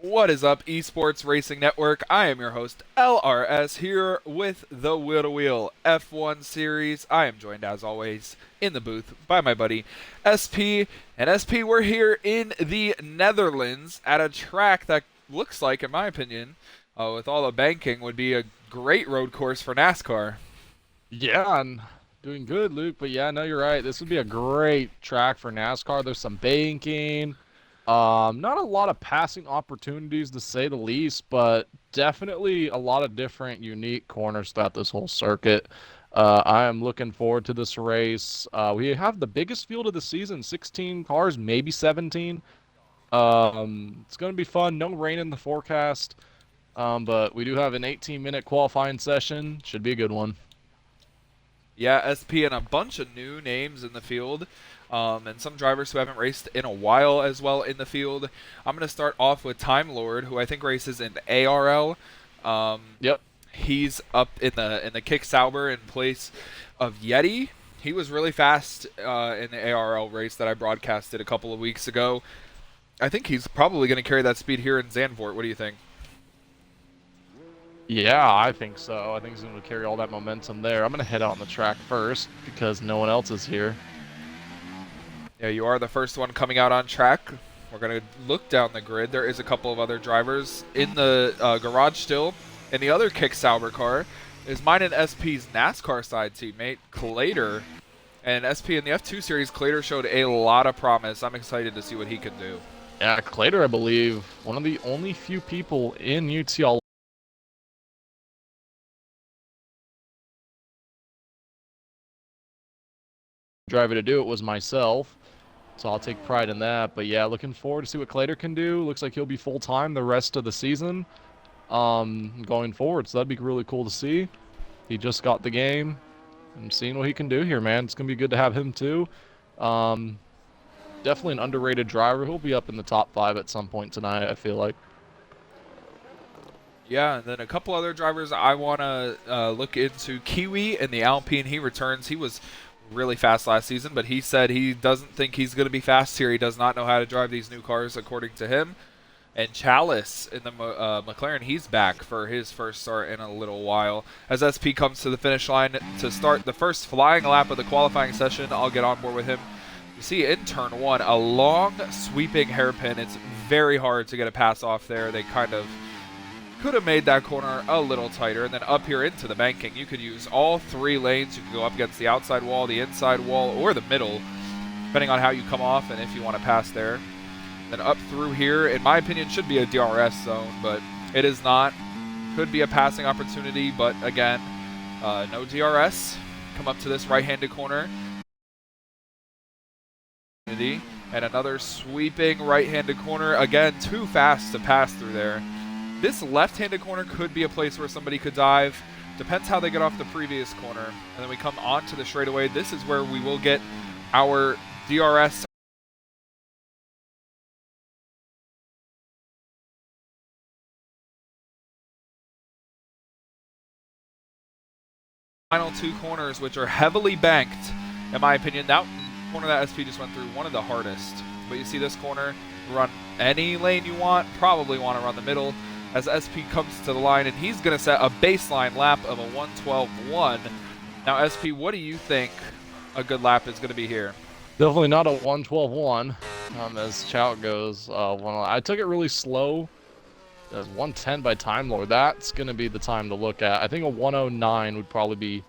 What is up, Esports Racing Network? I am your host, LRS, here with the Wheel to Wheel F1 Series. I am joined, as always, in the booth by my buddy SP. And SP, we're here in the Netherlands at a track that looks like, in my opinion, with all the banking, would be a great road course for NASCAR. Yeah, I'm doing good, Luke. But yeah, no, you're right. This would be a great track for NASCAR. There's some banking, not a lot of passing opportunities to say the least, but definitely a lot of different, unique corners throughout this whole circuit. I am looking forward to this race. We have the biggest field of the season, 16 cars, maybe 17. It's going to be fun. No rain in the forecast, but we do have an 18-minute qualifying session. Should be a good one. Yeah, SP and a bunch of new names in the field, and some drivers who haven't raced in a while as well in the field. I'm going to start off with Time Lord, who I think races in ARL. Um, Yep. he's up in the Kick Sauber in place of Yeti. He was really fast in the ARL race that I broadcasted a couple of weeks ago. I think he's probably going to carry that speed here in Zandvoort. What do you think? Yeah, I think so. I think he's going to carry all that momentum there. I'm going to head out on the track first because no one else is here. Yeah, you are the first one coming out on track. We're going to look down the grid. There is a couple of other drivers in the garage still. And the other Kick Sauber car is mine and SP's NASCAR side teammate, Clader. And SP in the F2 series, Clader showed a lot of promise. I'm excited to see what he can do. Yeah, Clader, I believe, one of the only few people in UTL driver to do it was myself. So I'll take pride in that. But yeah, looking forward to see what Clader can do. Looks like he'll be full-time the rest of the season going forward. So that'd be really cool to see. He just got the game. I'm seeing what he can do here, man. It's going to be good to have him too. Um, Definitely an underrated driver. He'll be up in the top 5 at some point tonight, I feel like. Yeah, and then a couple other drivers I want to look into. Kiwi in the Alpine, he returns. He was really fast last season, but he said he doesn't think he's going to be fast here. He does not know how to drive these new cars, according to him. And Chalice in the McLaren, he's back for his first start in a little while. As SP comes to the finish line to start the first flying lap of the qualifying session, I'll get on board with him. You see in turn 1, a long sweeping hairpin. It's very hard to get a pass off there. They kind of could have made that corner a little tighter. And then up here into the banking, you could use all 3 lanes. You could go up against the outside wall, the inside wall, or the middle, depending on how you come off and if you want to pass there. Then up through here, in my opinion, should be a DRS zone, but it is not. Could be a passing opportunity, but again, no DRS. Come up to this right-handed corner. And another sweeping right-handed corner. Again, too fast to pass through there. This left-handed corner could be a place where somebody could dive. Depends how they get off the previous corner. And then we come onto the straightaway. This is where we will get our DRS. Final 2 corners, which are heavily banked, in my opinion. That corner that SP just went through, one of the hardest. But you see this corner, run any lane you want, probably want to run the middle, as SP comes to the line, and he's going to set a baseline lap of a 1:12.1. Now, SP, what do you think a good lap is going to be here? Definitely not a 1:12.1, as Chout goes. I took it really slow. It was 110 by Time Lord. That's going to be the time to look at. I think a 109 would probably be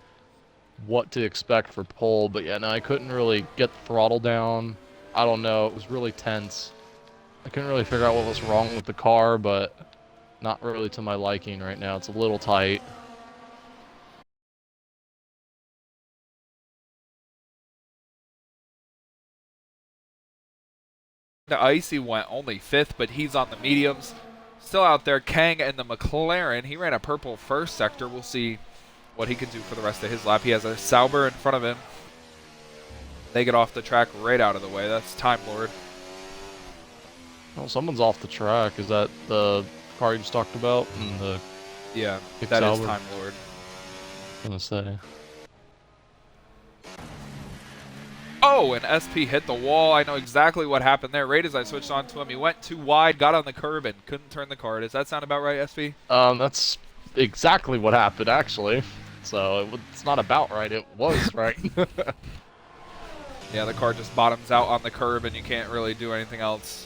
what to expect for pole. But yeah, no, I couldn't really get the throttle down. I don't know. It was really tense. I couldn't really figure out what was wrong with the car, but not really to my liking right now. It's a little tight. The Icy went only 5th, but he's on the mediums. Still out there, Kang and the McLaren. He ran a purple first sector. We'll see what he can do for the rest of his lap. He has a Sauber in front of him. They get off the track right out of the way. That's Time Lord. Oh, someone's off the track. Is that the car you just talked about? Yeah, that is Time Lord. I'm gonna say. Oh, and SP hit the wall. I know exactly what happened there. Right as I switched on to him, he went too wide, got on the curb, and couldn't turn the car. Does that sound about right, SP? That's exactly what happened, actually. So it's not about right. It was right. Yeah, the car just bottoms out on the curb, and you can't really do anything else.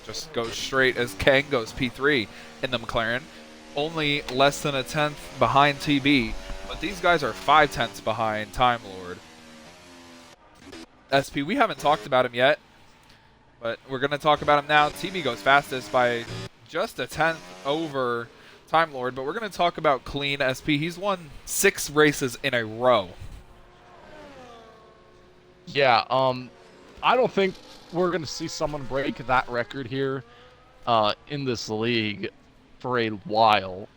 Just goes straight as Kang goes P3 in the McLaren. Only less than a tenth behind TB, but these guys are 5/10ths behind Time Lord. SP, we haven't talked about him yet, but we're going to talk about him now. TB goes fastest by just a tenth over Time Lord, but we're going to talk about clean SP. He's won 6 races in a row. Yeah, I don't think we're going to see someone break that record here in this league for a while.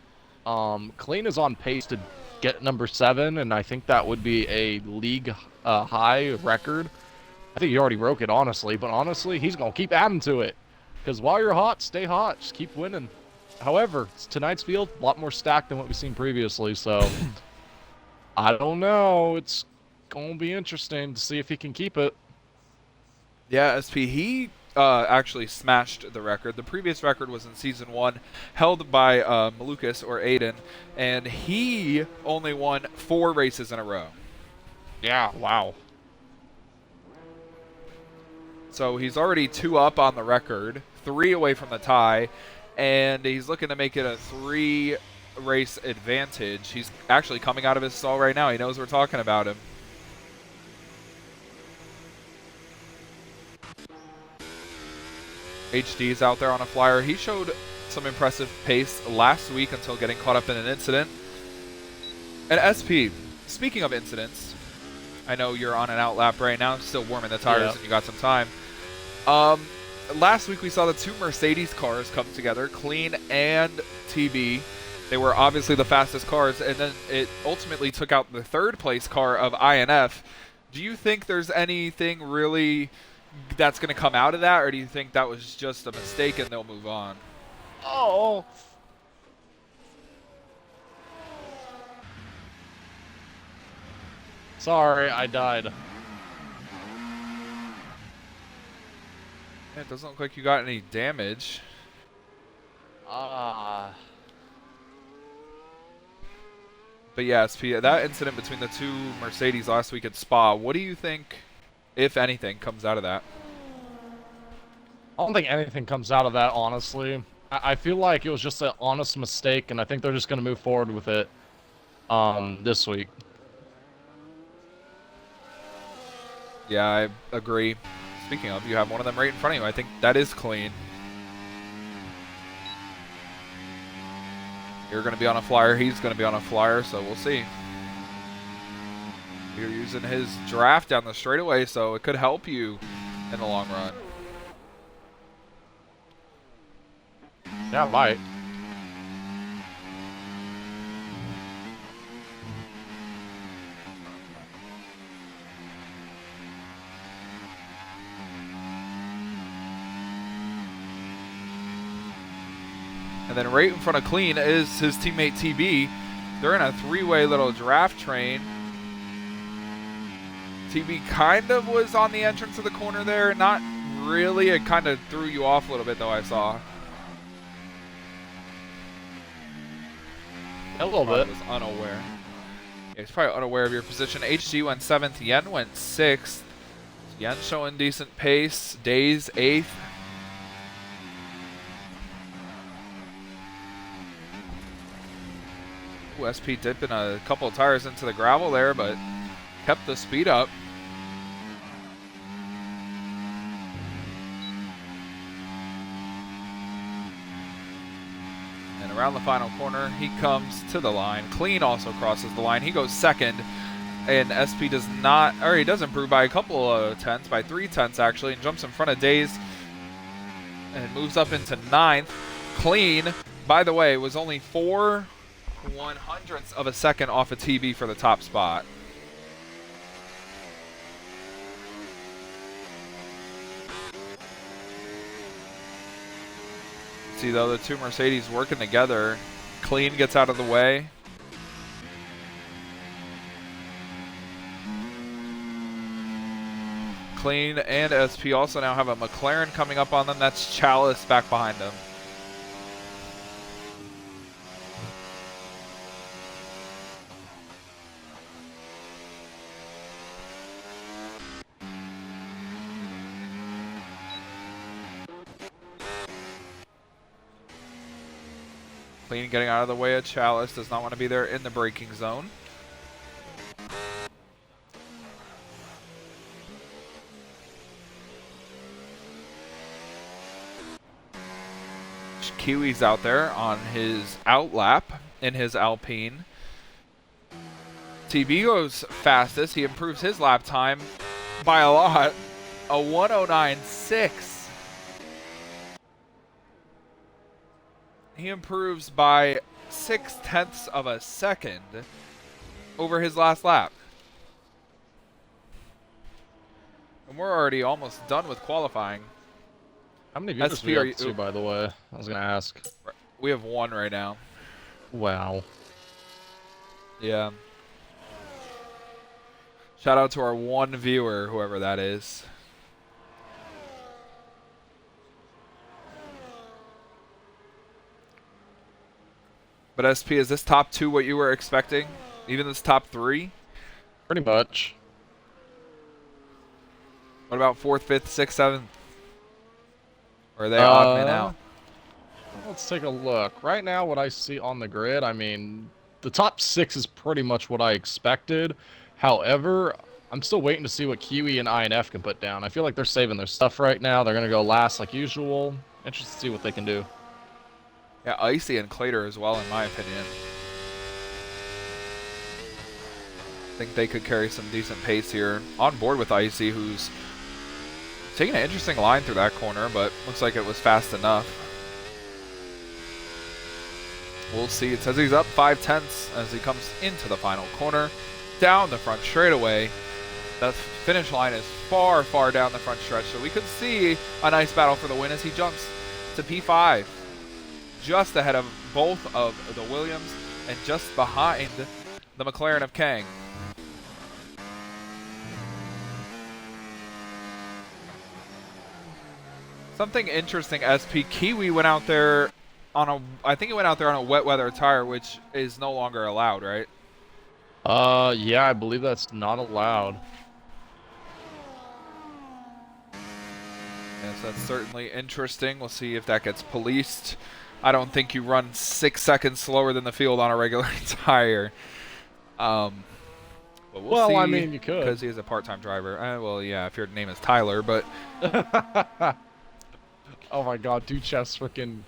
Clean is on pace to get number 7, and I think that would be a league high record. I think he already broke it, honestly, but honestly, he's going to keep adding to it. Because while you're hot, stay hot. Just keep winning. However, tonight's field, a lot more stacked than what we've seen previously, so I don't know. It's going to be interesting to see if he can keep it. Yeah, SP, he actually smashed the record. The previous record was in Season 1, held by Malukas or Aiden, and he only won 4 races in a row. Yeah, wow. So he's already 2 up on the record, 3 away from the tie, and he's looking to make it a 3-race advantage. He's actually coming out of his stall right now. He knows we're talking about him. HD's out there on a flyer. He showed some impressive pace last week until getting caught up in an incident. And SP, speaking of incidents, I know you're on an out lap right now, still warming the tires, and you got some time. Last week we saw the 2 Mercedes cars come together, Clean and TB. They were obviously the fastest cars, and then it ultimately took out the 3rd place car of INF. Do you think there's anything really that's going to come out of that, or do you think that was just a mistake and they'll move on? Oh. Sorry, I died. It doesn't look like you got any damage. Ah. But yeah, SP, that incident between the 2 Mercedes last week at Spa, what do you think, if anything, comes out of that? I don't think anything comes out of that, honestly. I feel like it was just an honest mistake, and I think they're just going to move forward with it this week. Yeah, I agree. Speaking of, you have one of them right in front of you. I think that is clean. You're going to be on a flyer. He's going to be on a flyer, so we'll see. You're using his draft down the straightaway, so it could help you in the long run. Yeah, it might. And then right in front of Clean is his teammate TB. They're in a 3-way little draft train. TB kind of was on the entrance of the corner there. Not really. It kind of threw you off a little bit, though, I saw. A little bit. Was unaware. Yeah, he's probably unaware of your position. HG went 7th. Yen went 6th. Yen showing decent pace. Days 8th. Ooh, SP dipping a couple of tires into the gravel there, but kept the speed up. And around the final corner, he comes to the line. Clean also crosses the line. He goes 2nd, and SP does not, or he does improve by a couple of tenths, by 3 tenths actually, and jumps in front of Days and moves up into 9th. Clean, by the way, was only 4/100ths of a second off of TB for the top spot. See, though, the 2 Mercedes working together. Clean gets out of the way. Clean and SP also now have a McLaren coming up on them. That's Chalice back behind them. Clean getting out of the way of Chalice. Does not want to be there in the braking zone. Kiwi's out there on his outlap in his Alpine. TB goes fastest. He improves his lap time by a lot. A 109.6. He improves by 0.6 of a second over his last lap. And we're already almost done with qualifying. How many viewers SP we are up to, you, by the way? I was gonna ask. we have 1 right now. Wow. Yeah. Shout out to our 1 viewer, whoever that is. But SP, is this top 2 what you were expecting? Even this top 3? Pretty much. What about 4th, 5th, 6th, 7th? Or are they odd men out? Let's take a look. Right now, what I see on the grid, I mean, the top 6 is pretty much what I expected. However, I'm still waiting to see what Kiwi and INF can put down. I feel like they're saving their stuff right now. They're going to go last like usual. Interested to see what they can do. Yeah, Icy and Clater as well, in my opinion. I think they could carry some decent pace here. On board with Icy, who's taking an interesting line through that corner, but looks like it was fast enough. We'll see. It says he's up 0.5 as he comes into the final corner. Down the front straightaway. The finish line is far, far down the front stretch, so we could see a nice battle for the win as he jumps to P5. Just ahead of both of the Williams and just behind the McLaren of Kang. Something interesting, SP. Kiwi went out there on a, I think he went out there on a wet weather tire, which is no longer allowed, right? Yeah, I believe that's not allowed. Yes, that's certainly interesting. We'll see if that gets policed. I don't think you run 6 seconds slower than the field on a regular tire. But we'll see. I mean, you could. Because he is a part-time driver. Well, yeah, if your name is Tyler, but... Oh my god, Duchef's freaking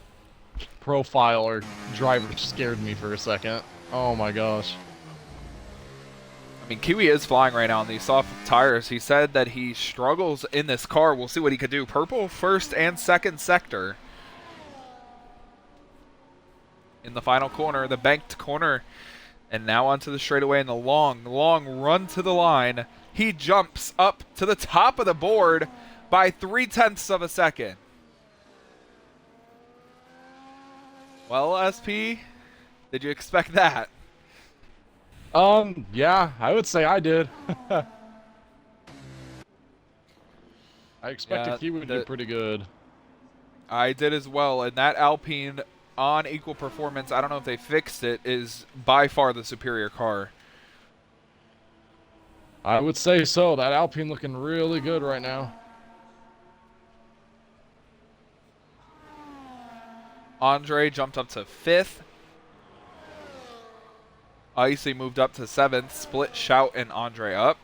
profile or driver scared me for a second. Oh my gosh. I mean, Kiwi is flying right now on these soft tires. He said that he struggles in this car. We'll see what he could do. Purple first and second sector. In the final corner, the banked corner. And now onto the straightaway in the long, long run to the line. He jumps up to the top of the board by 0.3 of a second. Well, SP, did you expect that? Yeah, I would say I did. I expected Kiwi to do pretty good. I did as well, and that Alpine on equal performance, I don't know if they fixed it, is by far the superior car. I would say so. That Alpine looking really good right now. Andre jumped up to 5th. Icy moved up to 7th. Split Shout and Andre up.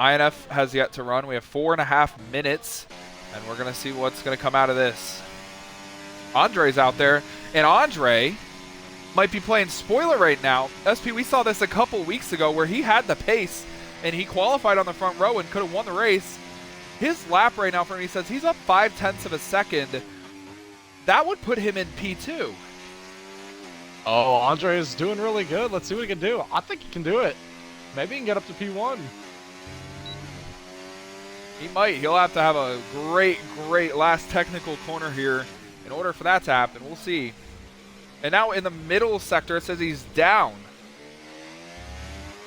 INF has yet to run. We have 4.5 minutes, and we're going to see what's going to come out of this. Andre's out there, and Andre might be playing spoiler right now. SP, we saw this a couple weeks ago where he had the pace, and he qualified on the front row and could have won the race. His lap right now, for me, says he's up 0.5 of a second. That would put him in P2. Oh, Andre is doing really good. Let's see what he can do. I think he can do it. Maybe he can get up to P1. He might. He'll have to have a great, great last technical corner here in order for that to happen. We'll see. And now in the middle sector, it says he's down.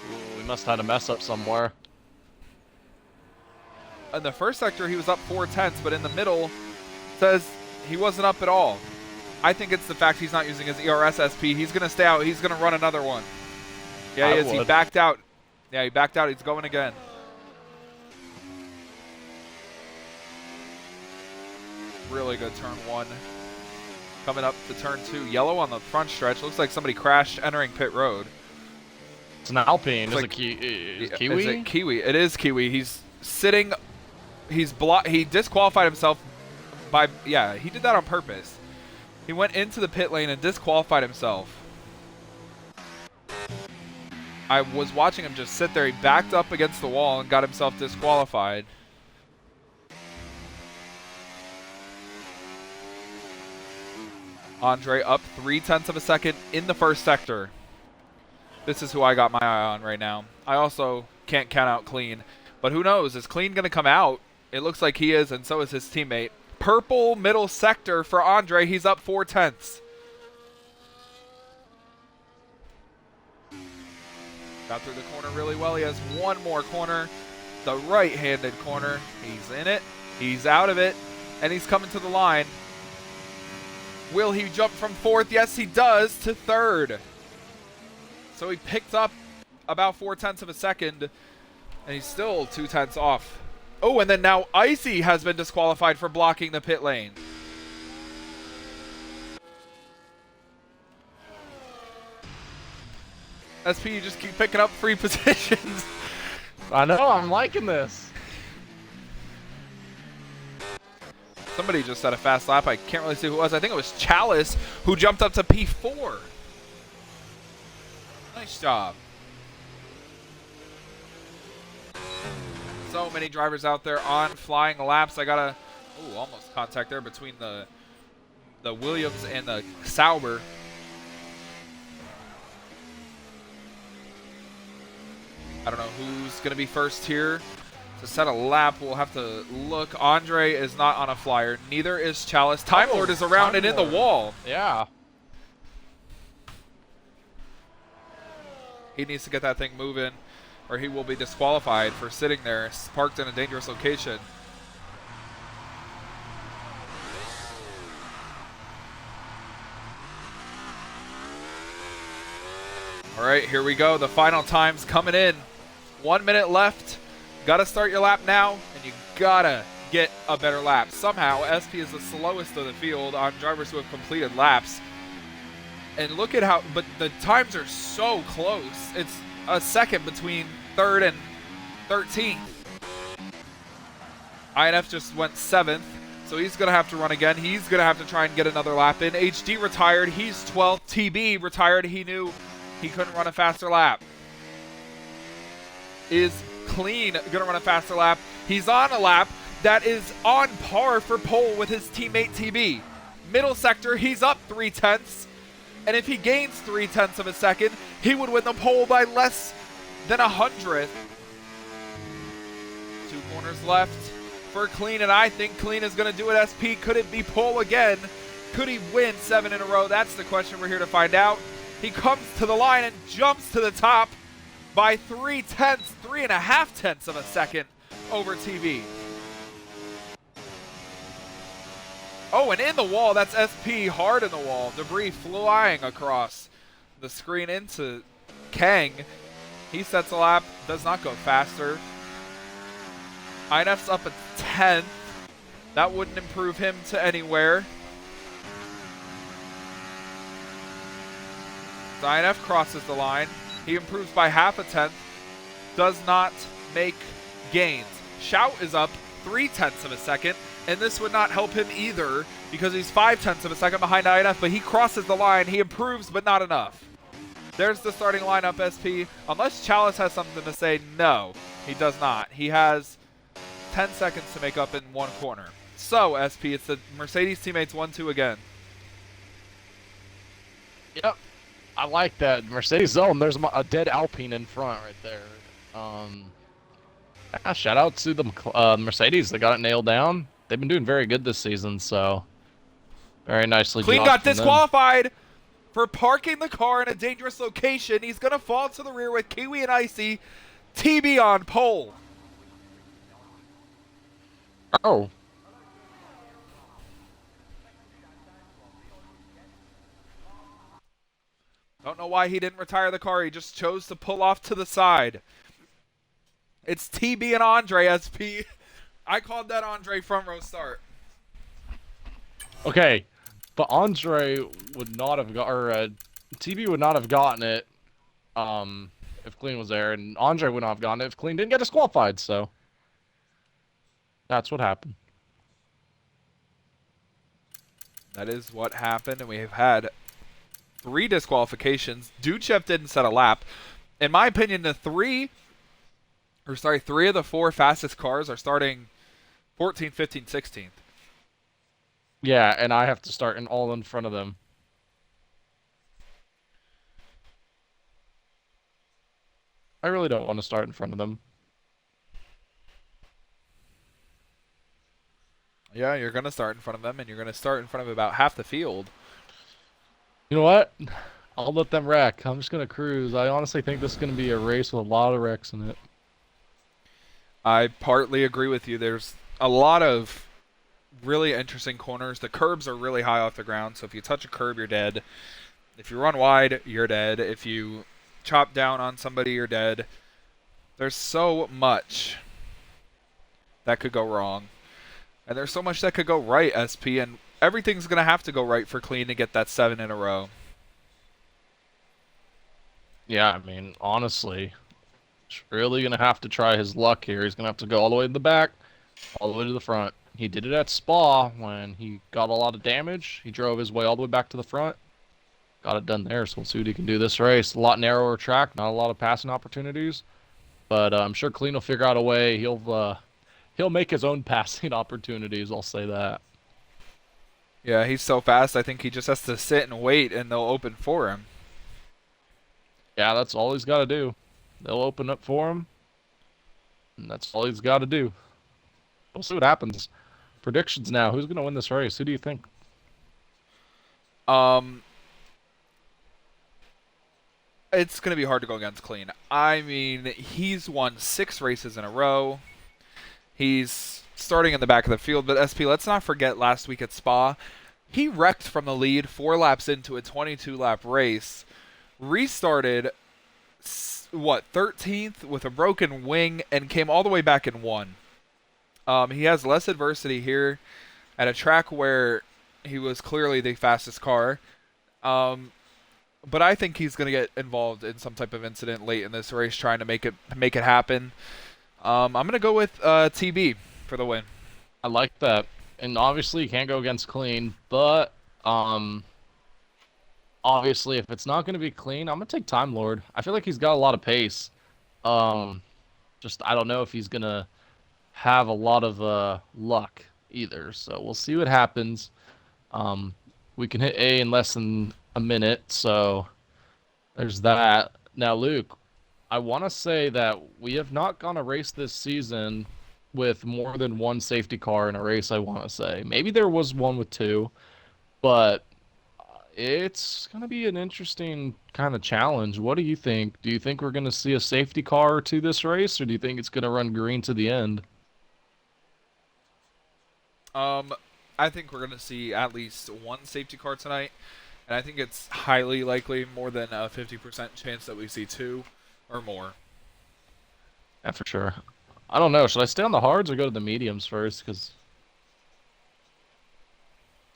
Ooh, we must have had a mess up somewhere. in the first sector he was up 4/10, but in the middle says he wasn't up at all. I think it's the fact he's not using his ERS SP. He's going to stay out. He's going to run another one. Yeah, he is. He backed out. Yeah, he backed out. He's going again. Really good turn 1. Coming up to turn 2. Yellow on the front stretch. Looks like somebody crashed entering pit road. It's an Alpine. It's Is like, it Kiwi? Is it Kiwi? It is Kiwi. He's sitting. He disqualified himself by. Yeah, he did that on purpose. He went into the pit lane and disqualified himself. I was watching him just sit there. He backed up against the wall and got himself disqualified. Andre up 0.3 of a second in the first sector. This is who I got my eye on right now. I also can't count out Clean. But who knows? Is Clean going to come out? It looks like he is, and so is his teammate. Purple middle sector for Andre. He's up 0.4. Got through the corner really well. He has one more corner. The right-handed corner. He's in it. He's out of it. And he's coming to the line. Will he jump from 4th? Yes, he does, to 3rd. So he picked up about 0.4 of a second, and he's still 0.2 off. Oh, and then now Icy has been disqualified for blocking the pit lane. SP, you just keep picking up free positions. I know, I'm liking this. Somebody just set a fast lap. I can't really see who it was. I think it was Chalice who jumped up to P4. Nice job. So many drivers out there on flying laps. I got a almost contact there between the Williams and the Sauber. I don't know who's going to be first here. To set a lap, we'll have to look. Andre is not on a flyer. Neither is Chalice. Time Lord is around and in the wall. Yeah. He needs to get that thing moving, or he will be disqualified for sitting there, parked in a dangerous location. All right, here we go. The final time's coming in. 1 minute left. Got to start your lap now, and you got to get a better lap. Somehow, SP is the slowest of the field on drivers who have completed laps. And look at how, but the times are so close. It's a second between 3rd and 13th. INF just went 7th, so he's going to have to run again. He's going to have to try and get another lap in. HD retired. He's 12th. TB retired. He knew he couldn't run a faster lap. Is Clean going to run a faster lap? He's on a lap that is on par for pole with his teammate TB. Middle sector, he's up 0.3. And if he gains 0.3 of a second, he would win the pole by less than 100th. 2 corners left for Clean, and I think Clean is going to do it. SP, could it be pole again? Could he win 7 in a row? That's the question we're here to find out. He comes to the line and jumps to the top by 3.5 of a second over TV. Oh, and in the wall, that's SP hard in the wall. Debris flying across the screen into Kang. He sets a lap, does not go faster. INF's up at 10th. That wouldn't improve him to anywhere. INF crosses the line. He improves by 0.5. Does not make gains. Shout is up 0.3 of a second, and this would not help him either because he's 0.5 of a second behind INF, but he crosses the line. He improves, but not enough. There's the starting lineup, SP. Unless Chalice has something to say, no, he does not. He has 10 seconds to make up in one corner. So, SP, it's the Mercedes teammates 1-2 again. Yep. I like that. Mercedes zone, there's a dead Alpine in front right there. Yeah, shout out to the Mercedes. They got it nailed down. They've been doing very good this season, so very nicely done. Clean got disqualified for parking the car in a dangerous location. He's going to fall to the rear with Kiwi and Icy. TB on pole. Oh, Don't know why he didn't retire the car. He just chose to pull off to the side. It's TB and Andre SP. I called that Andre front row start. okay. But Andre would not have got, or TB would not have gotten it if Clean was there, and Andre would not have gotten it if Clean didn't get disqualified, so that's what happened. That is what happened, and we have had 3 disqualifications. Duchev didn't set a lap. In my opinion, three of the 4 fastest cars are starting 14th, 15th, 16th. Yeah, and I have to start all in front of them. I really don't want to start in front of them. Yeah, you're going to start in front of them, and you're going to start in front of about half the field. You know what? I'll let them wreck. I'm just going to cruise. I honestly think this is going to be a race with a lot of wrecks in it. I partly agree with you. There's a lot of really interesting corners. The curbs are really high off the ground, so if you touch a curb, you're dead. If you run wide, you're dead. If you chop down on somebody, you're dead. There's so much that could go wrong. And there's so much that could go right, SP, and everything's going to have to go right for Clean to get that 7 in a row. Yeah, I mean, honestly, he's really going to have to try his luck here. He's going to have to go all the way to the back, all the way to the front. He did it at Spa when he got a lot of damage. He drove his way all the way back to the front. Got it done there, so we'll see what he can do this race. A lot narrower track, not a lot of passing opportunities. But I'm sure Clean will figure out a way. He'll make his own passing opportunities, I'll say that. Yeah, he's so fast, I think he just has to sit and wait, and they'll open for him. Yeah, that's all he's got to do. They'll open up for him, and that's all he's got to do. We'll see what happens. Predictions now. Who's going to win this race? Who do you think? It's going to be hard to go against Clean. I mean, he's won 6 races in a row. He's starting in the back of the field, but SP, let's not forget last week at Spa, he wrecked from the lead 4 laps into a 22-lap race, restarted, 13th with a broken wing, and came all the way back and won. He has less adversity here at a track where he was clearly the fastest car. But I think he's going to get involved in some type of incident late in this race, trying to make it happen. I'm going to go with TB for the win. I like that. And obviously, you can't go against Clean, but obviously, if it's not going to be Clean, I'm going to take Time Lord. I feel like he's got a lot of pace. Just, I don't know if he's going to have a lot of luck either. So we'll see what happens. We can hit A in less than a minute, so there's that. Now, Luke, I want to say that we have not gone a race this season with more than 1 safety car in a race, I want to say. Maybe there was one with 2, but it's going to be an interesting kind of challenge. What do you think? Do you think we're going to see a safety car or 2 this race, or do you think it's going to run green to the end? I think we're going to see at least 1 safety car tonight, and I think it's highly likely, more than a 50% chance that we see 2 or more. Yeah, for sure. I don't know. Should I stay on the hards or go to the mediums first? Because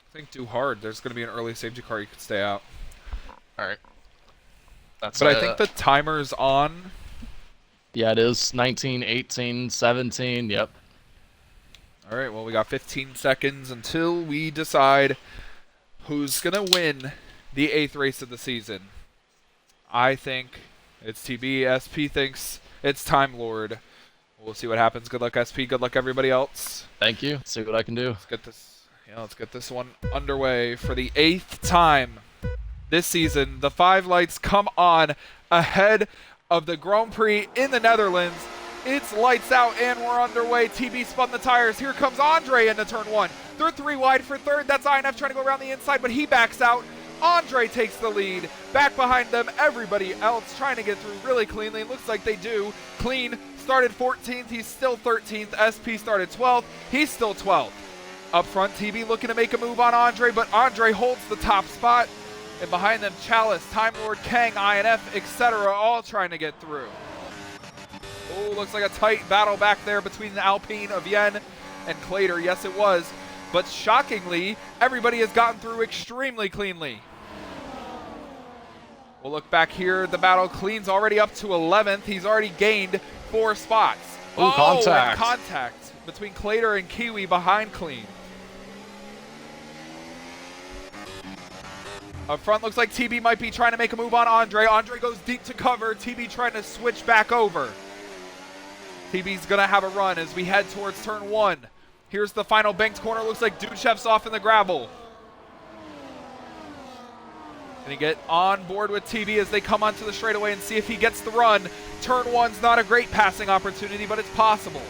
I think do hard. There's going to be an early safety car you could stay out. all right. That's But I think the timer's on. yeah, it is 19, 18, 17. Yep. All right, well, we got 15 seconds until we decide who's going to win the 8th race of the season. I think it's TB. SP thinks it's Time Lord. We'll see what happens. Good luck, SP. Good luck, everybody else. Thank you. See what I can do. Let's get this one underway for the 8th time this season. The 5 lights come on ahead of the Grand Prix in the Netherlands. It's lights out and we're underway. TB spun the tires. Here comes Andre into turn 1. They're 3 wide for 3rd. That's INF trying to go around the inside, but he backs out. Andre takes the lead. Back behind them, everybody else trying to get through really cleanly. Looks like they do. Clean started 14th. He's still 13th. SP started 12th. He's still 12th. Up front, TB looking to make a move on Andre, but Andre holds the top spot. And behind them, Chalice, Time Lord, Kang, INF, etc. all trying to get through. Oh, looks like a tight battle back there between the Alpine of Yen and Clader. Yes, it was. But shockingly, everybody has gotten through extremely cleanly. We'll look back here. The battle, Clean's already up to 11th. He's already gained 4 spots. Ooh, contact. And contact between Clader and Kiwi behind Clean. Up front, looks like TB might be trying to make a move on Andre. Andre goes deep to cover. TB trying to switch back over. TB's going to have a run as we head towards turn 1. Here's the final banked corner. Looks like Duchef's off in the gravel. Gonna get on board with TB as they come onto the straightaway and see if he gets the run. Turn 1's not a great passing opportunity, but it's possible.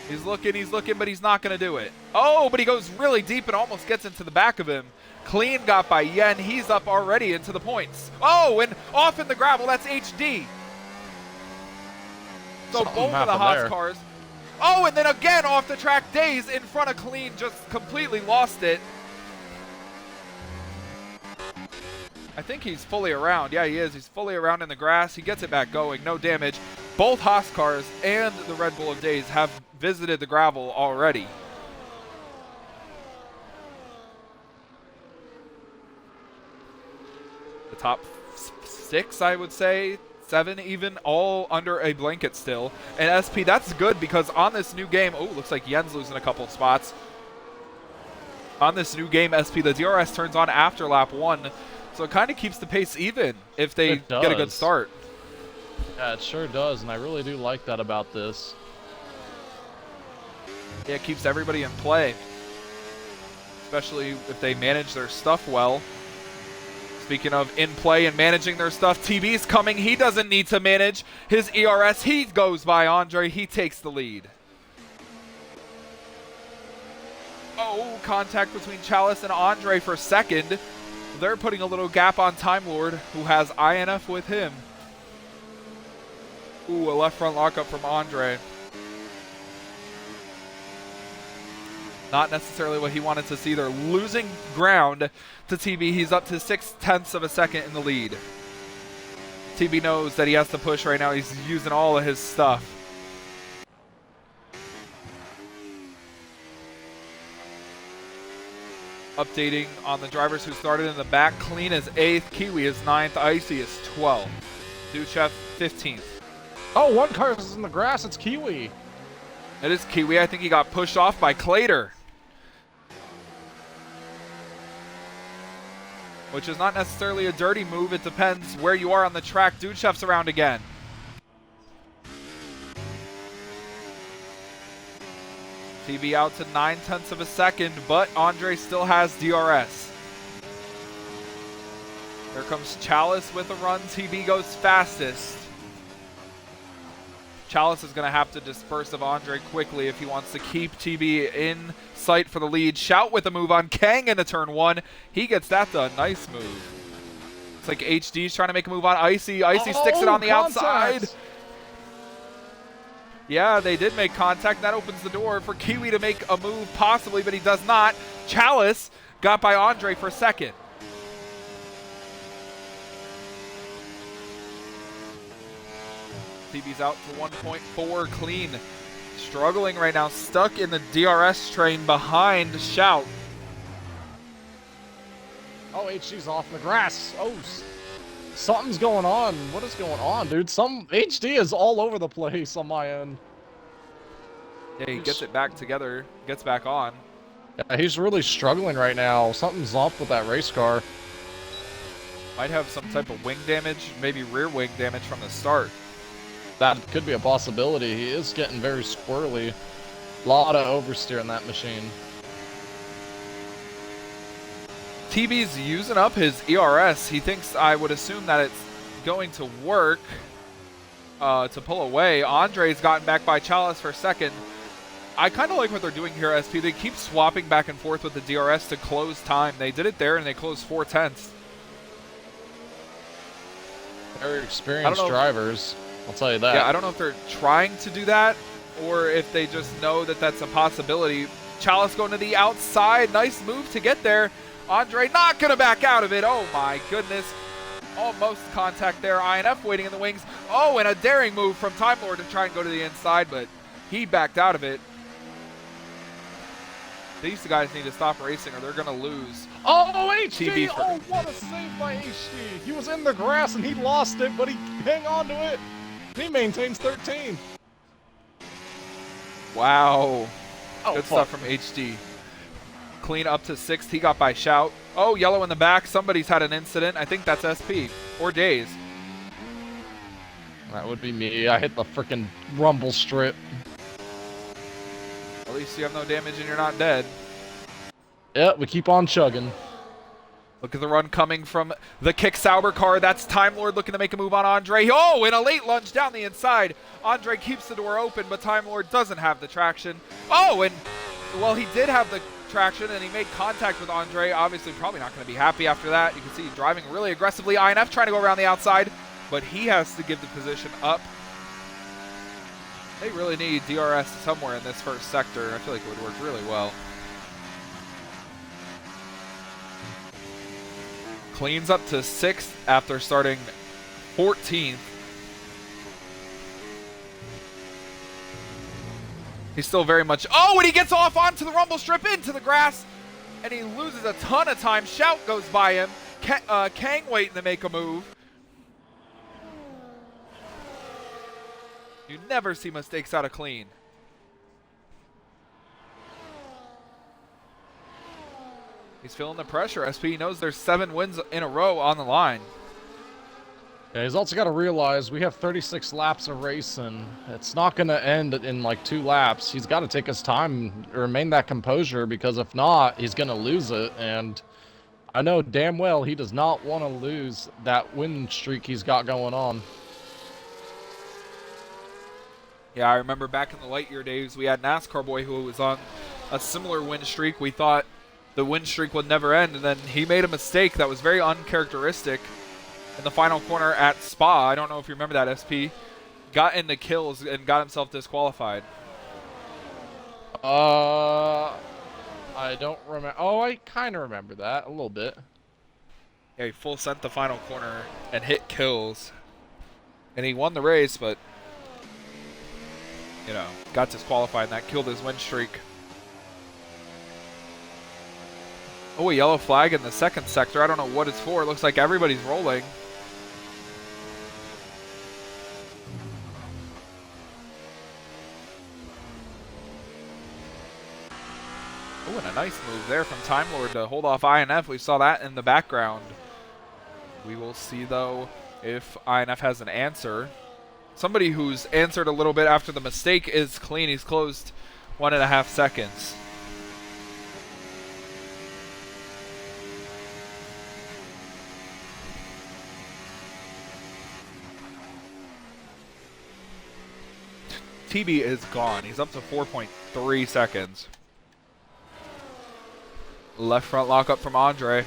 He's looking, but he's not gonna do it. Oh, but he goes really deep and almost gets into the back of him. Clean got by Yen. He's up already into the points. Oh, and off in the gravel, that's HD. So Something both of the happened Haas there. cars. Oh, and then again off the track, Days in front of Clean, just completely lost it. I think he's fully around. Yeah, he is. He's fully around in the grass. He gets it back going. No damage. Both Haas cars and the Red Bull of Days have visited the gravel already. The top 6, I would say. 7 even, all under a blanket still. And SP, that's good because on this new game, oh, looks like Yen's losing a couple of spots. On this new game, SP, the DRS turns on after lap 1. So it kind of keeps the pace even if they get a good start. Yeah, it sure does, and I really do like that about this. Yeah, it keeps everybody in play, especially if they manage their stuff well. Speaking of in play and managing their stuff, TB's coming. He doesn't need to manage his ERS. He goes by Andre. He takes the lead. Oh, contact between Chalice and Andre for second. They're putting a little gap on Time Lord, who has INF with him. Ooh, a left front lockup from Andre. Not necessarily what he wanted to see. They're losing ground to TB. He's up to 0.6 of a second in the lead. TB knows that he has to push right now. He's using all of his stuff. Updating on the drivers who started in the back. Clean is 8th. Kiwi is 9th. Icy is 12th. Duchef 15th. Oh, one car is in the grass. It's Kiwi. It is Kiwi. I think he got pushed off by Clader. Which is not necessarily a dirty move. It depends where you are on the track. Duchef's around again. TB out to 0.9 of a second, but Andre still has DRS. Here comes Chalice with a run. TB goes fastest. Chalice is going to have to disperse of Andre quickly if he wants to keep TB in sight for the lead. Shout with a move on Kang into turn 1. He gets that done. Nice move. It's like HD's trying to make a move on Icy. Icy sticks it on the outside. Yeah, they did make contact. That opens the door for Kiwi to make a move possibly, but he does not. Chalice got by Andre for second. TB's out to 1.4 clean. Struggling right now, stuck in the DRS train behind Shout. Oh, HD's off in the grass. Oh, something's going on. What is going on, dude? HD is all over the place on my end. Yeah, he gets it back together, gets back on. Yeah, he's really struggling right now. Something's up with that race car. Might have some type of wing damage, maybe rear wing damage from the start. That could be a possibility. He is getting very squirrely. A lot of oversteer in that machine. TB's using up his ERS. He thinks, I would assume, that it's going to work to pull away. Andre's gotten back by Chalice for second. I kind of like what they're doing here, SP. They keep swapping back and forth with the DRS to close time. They did it there, and they closed 4/10. Very experienced drivers. I'll tell you that. Yeah, I don't know if they're trying to do that or if they just know that that's a possibility. Chalice going to the outside. Nice move to get there. Andre not going to back out of it. Oh, my goodness. Almost contact there. INF waiting in the wings. Oh, and a daring move from Time Lord to try and go to the inside, but he backed out of it. These guys need to stop racing or they're going to lose. Oh, HD! TV for- Oh, what a save by HD! He was in the grass and he lost it, but he hung on to it. He maintains 13. Wow. Oh, Good fuck. stuff from HD. Clean up to 6th. He got by Shout. Oh, yellow in the back. Somebody's had an incident. I think that's SP or Days. That would be me. I hit the freaking rumble strip. At least you have no damage and you're not dead. Yep, we keep on chugging. Look at the run coming from the Kick Sauber car. That's Time Lord looking to make a move on Andre. Oh, and a late lunge down the inside. Andre keeps the door open, but Time Lord doesn't have the traction. Oh, and well, he did have the traction, and he made contact with Andre. Obviously, probably not going to be happy after that. You can see driving really aggressively. INF trying to go around the outside, but he has to give the position up. They really need DRS somewhere in this first sector. I feel like it would work really well. Cleans up to 6th after starting 14th. He's still very much... Oh, and he gets off onto the rumble strip into the grass. And he loses a ton of time. Shout goes by him. Kang waiting to make a move. You never see mistakes out of clean. He's feeling the pressure. SP knows there's 7 wins in a row on the line. Yeah, he's also got to realize we have 36 laps of racing. It's not going to end in like 2 laps. He's got to take his time, remain that composure, because if not, he's going to lose it. And I know damn well he does not want to lose that win streak he's got going on. Yeah, I remember back in the light year days, we had NASCAR Boy who was on a similar win streak. We thought the win streak would never end, and then he made a mistake that was very uncharacteristic in the final corner at Spa. I don't know if you remember that, SP. Got into kills and got himself disqualified. I don't remember. Oh, I kind of remember that a little bit. Yeah, he full sent the final corner and hit kills. And he won the race, but, you know, got disqualified, and that killed his win streak. Oh, a yellow flag in the second sector. I don't know what it's for. It looks like everybody's rolling. Oh, and a nice move there from Time Lord to hold off INF. We saw that in the background. We will see, though, if INF has an answer. Somebody who's answered a little bit after the mistake is Clean. He's closed 1.5 seconds. TB is gone. He's up to 4.3 seconds. Left front lockup from Andre.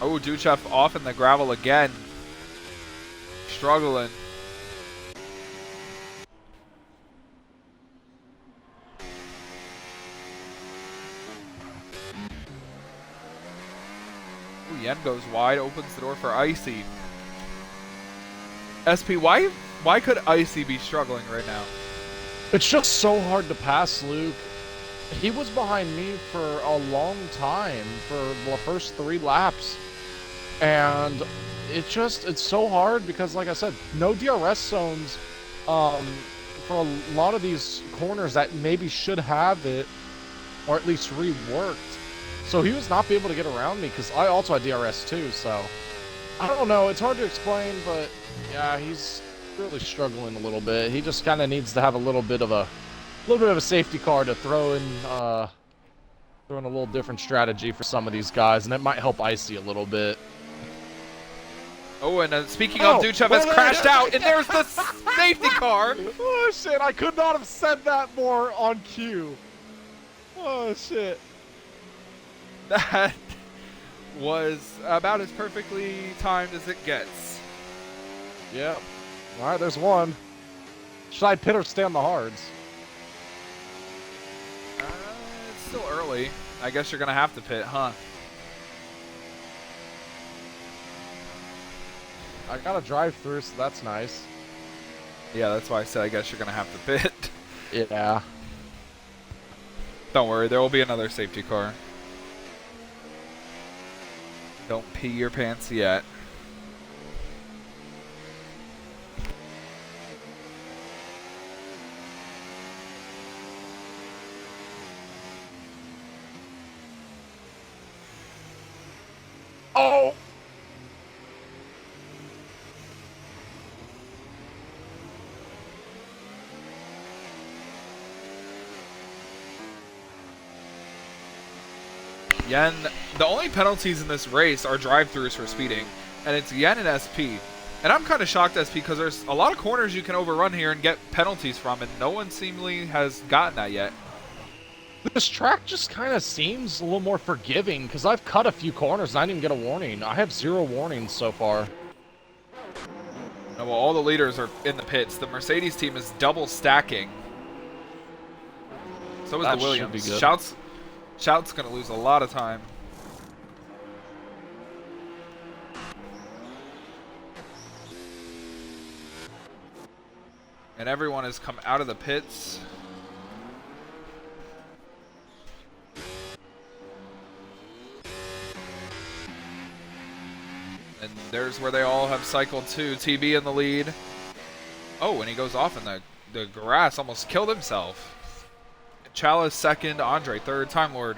Oh, Duchev off in the gravel again. Struggling. Ooh, Yen goes wide, opens the door for Icy. SP, why could Icy be struggling right now? It's just so hard to pass, Luke. He was behind me for a long time, for the first 3 laps. And it's so hard because, like I said, no DRS zones for a lot of these corners that maybe should have it, or at least reworked. So he was not be able to get around me because I also had DRS too, so I don't know, it's hard to explain, but yeah, he's really struggling a little bit. He just kind of needs to have a little bit of a safety car to throw in a little different strategy for some of these guys, and it might help Icy a little bit. Oh, and speaking of, Duchev has crashed out, and there's the safety car. Oh, shit, I could not have said that more on cue. Oh, shit. That was about as perfectly timed as it gets. Yep. All right, there's one. Should I pit or stay on the hards? It's still early. I guess you're gonna have to pit, huh? I got a drive-through, so that's nice. Yeah, that's why I said I guess you're gonna have to pit. Yeah. Don't worry, there will be another safety car. Don't pee your pants yet. Oh! Yen, the only penalties in this race are drive-throughs for speeding, and it's Yen and SP. And I'm kind of shocked, SP, because there's a lot of corners you can overrun here and get penalties from, and no one seemingly has gotten that yet. This track just kind of seems a little more forgiving, because I've cut a few corners and I didn't even get a warning. I have 0 warnings so far. No, well, all the leaders are in the pits. The Mercedes team is double stacking. So is That the should be Williams. good. Shout's going to lose a lot of time. And everyone has come out of the pits. And there's where they all have cycled to. TB in the lead. Oh, and he goes off in the grass. Almost killed himself. Chalice second, Andre third, Time Lord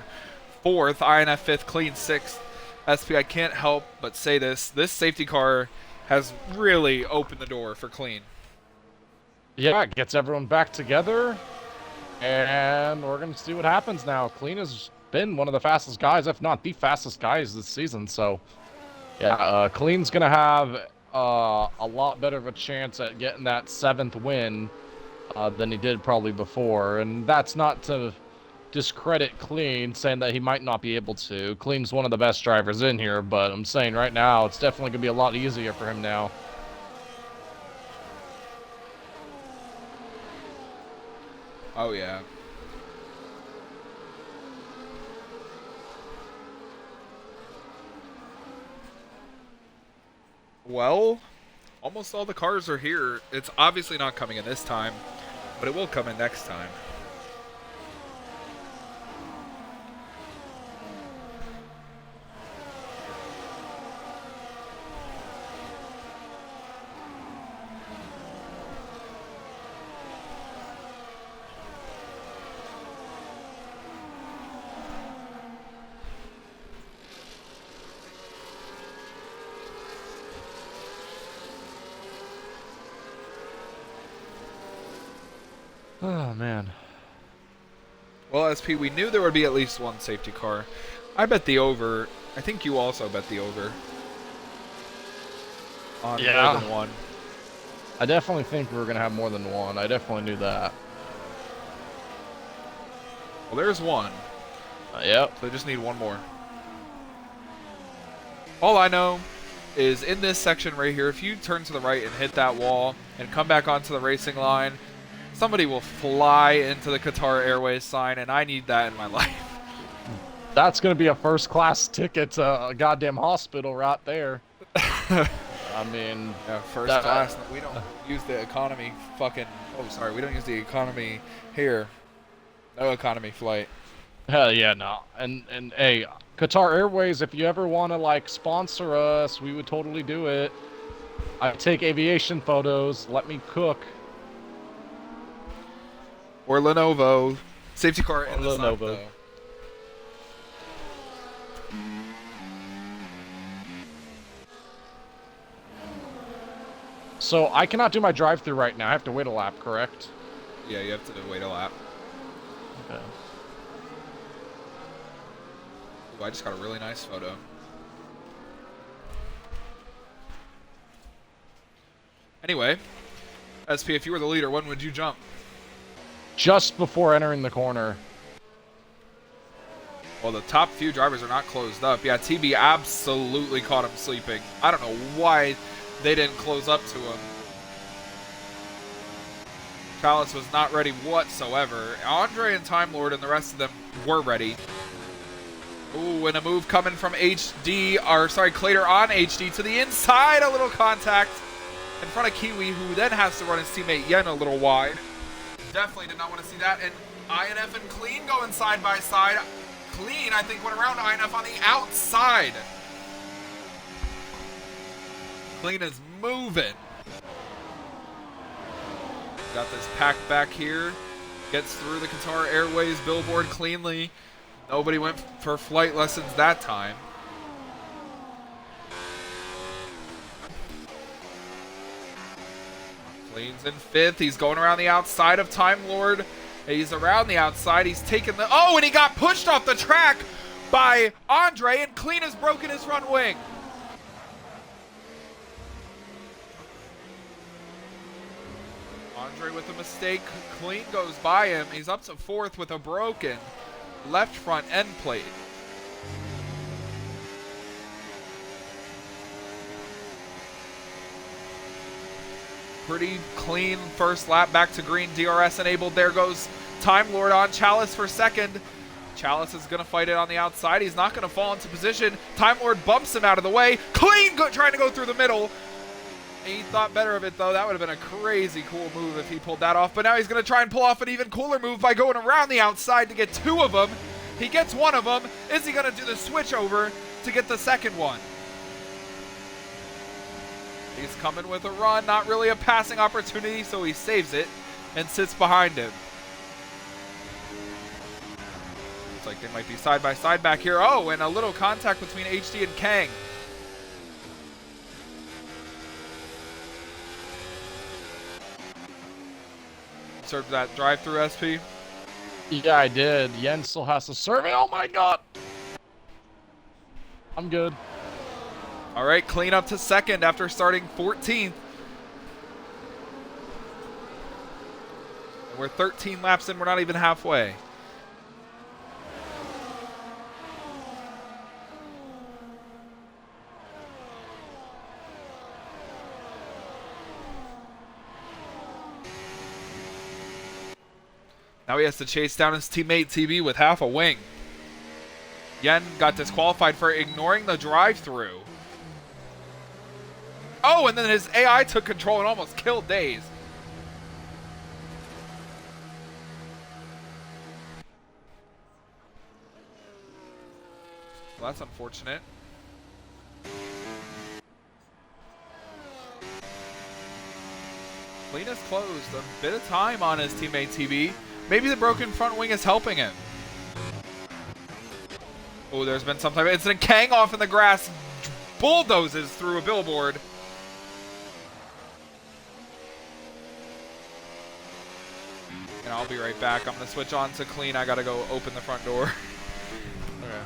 fourth, INF fifth, Clean sixth. SP, I can't help but say this safety car has really opened the door for Clean. Yeah, it gets everyone back together, and we're going to see what happens now. Clean has been one of the fastest guys, if not the fastest guys this season, so yeah, Clean's going to have a lot better of a chance at getting that 7th win than he did probably before, and that's not to discredit Clean, saying that he might not be able to. Clean's one of the best drivers in here, but I'm saying right now it's definitely going to be a lot easier for him now. Oh, yeah. Well, almost all the cars are here. It's obviously not coming in this time, but it will come in next time. Oh, man. Well, SP, we knew there would be at least one safety car. I bet the over. I think you also bet the over. On more than one. I definitely think we were going to have more than one. I definitely knew that. Well, there's one. Yep. So they just need one more. All I know is in this section right here, if you turn to the right and hit that wall and come back onto the racing line, somebody will fly into the Qatar Airways sign, and I need that in my life. That's going to be a first-class ticket to a goddamn hospital right there. I mean... Yeah, first class. We don't use the economy fucking... Oh, sorry. We don't use the economy here. No economy flight. Hell yeah, no. And hey, Qatar Airways, if you ever want to, like, sponsor us, we would totally do it. I take aviation photos. Let me cook. Or Lenovo. Safety car in the Lenovo. though. So I cannot do my drive-through right now. I have to wait a lap, correct? Yeah, you have to wait a lap. Okay. Ooh, I just got a really nice photo. Anyway, SP, if you were the leader, when would you jump? Just before entering the corner. Well, the top few drivers are not closed up. Yeah, TB absolutely caught him sleeping. I don't know why they didn't close up to him. Chalice was not ready whatsoever. Andre and Time Lord and the rest of them were ready. Ooh, and a move coming from Clater on HD to the inside. A little contact in front of Kiwi, who then has to run his teammate Yen a little wide. Definitely did not want to see that. And INF and Clean going side by side. Clean, I think, went around INF on the outside. Clean is moving. Got this pack back here. Gets through the Qatar Airways billboard cleanly. Nobody went for flight lessons that time. Clean's in 5th. He's going around the outside of Time Lord. He's around the outside. He's taken the... Oh, and he got pushed off the track by Andre, and Clean has broken his front wing. Andre with a mistake. Clean goes by him. He's up to 4th with a broken left front end plate. Pretty clean first lap back to green. DRS enabled. There goes Time Lord on Chalice for 2nd. Chalice is going to fight it on the outside. He's not going to fall into position. Time Lord bumps him out of the way. Clean trying to go through the middle. He thought better of it, though. That would have been a crazy cool move if he pulled that off. But now he's going to try and pull off an even cooler move by going around the outside to get 2 of them. He gets 1 of them. Is he going to do the switch over to get the 2nd one? He's coming with a run. Not really a passing opportunity, so he saves it and sits behind him. Looks like they might be side by side back here. Oh, and a little contact between HD and Kang. Served that drive-through SP. Yeah, I did. Yen still has to serve it. Oh my god. I'm good. All right, Clean up to 2nd after starting 14th. We're 13 laps in. We're not even halfway. Now he has to chase down his teammate TB with half a wing. Yen got disqualified for ignoring the drive-through. Oh, and then his AI took control and almost killed Daze. Well, that's unfortunate. Clean has closed a bit of time on his teammate TB. Maybe the broken front wing is helping him. Oh, there's been some type of incident. Kang off in the grass bulldozes through a billboard. And I'll be right back. I'm going to switch on to Clean. I got to go open the front door. Okay.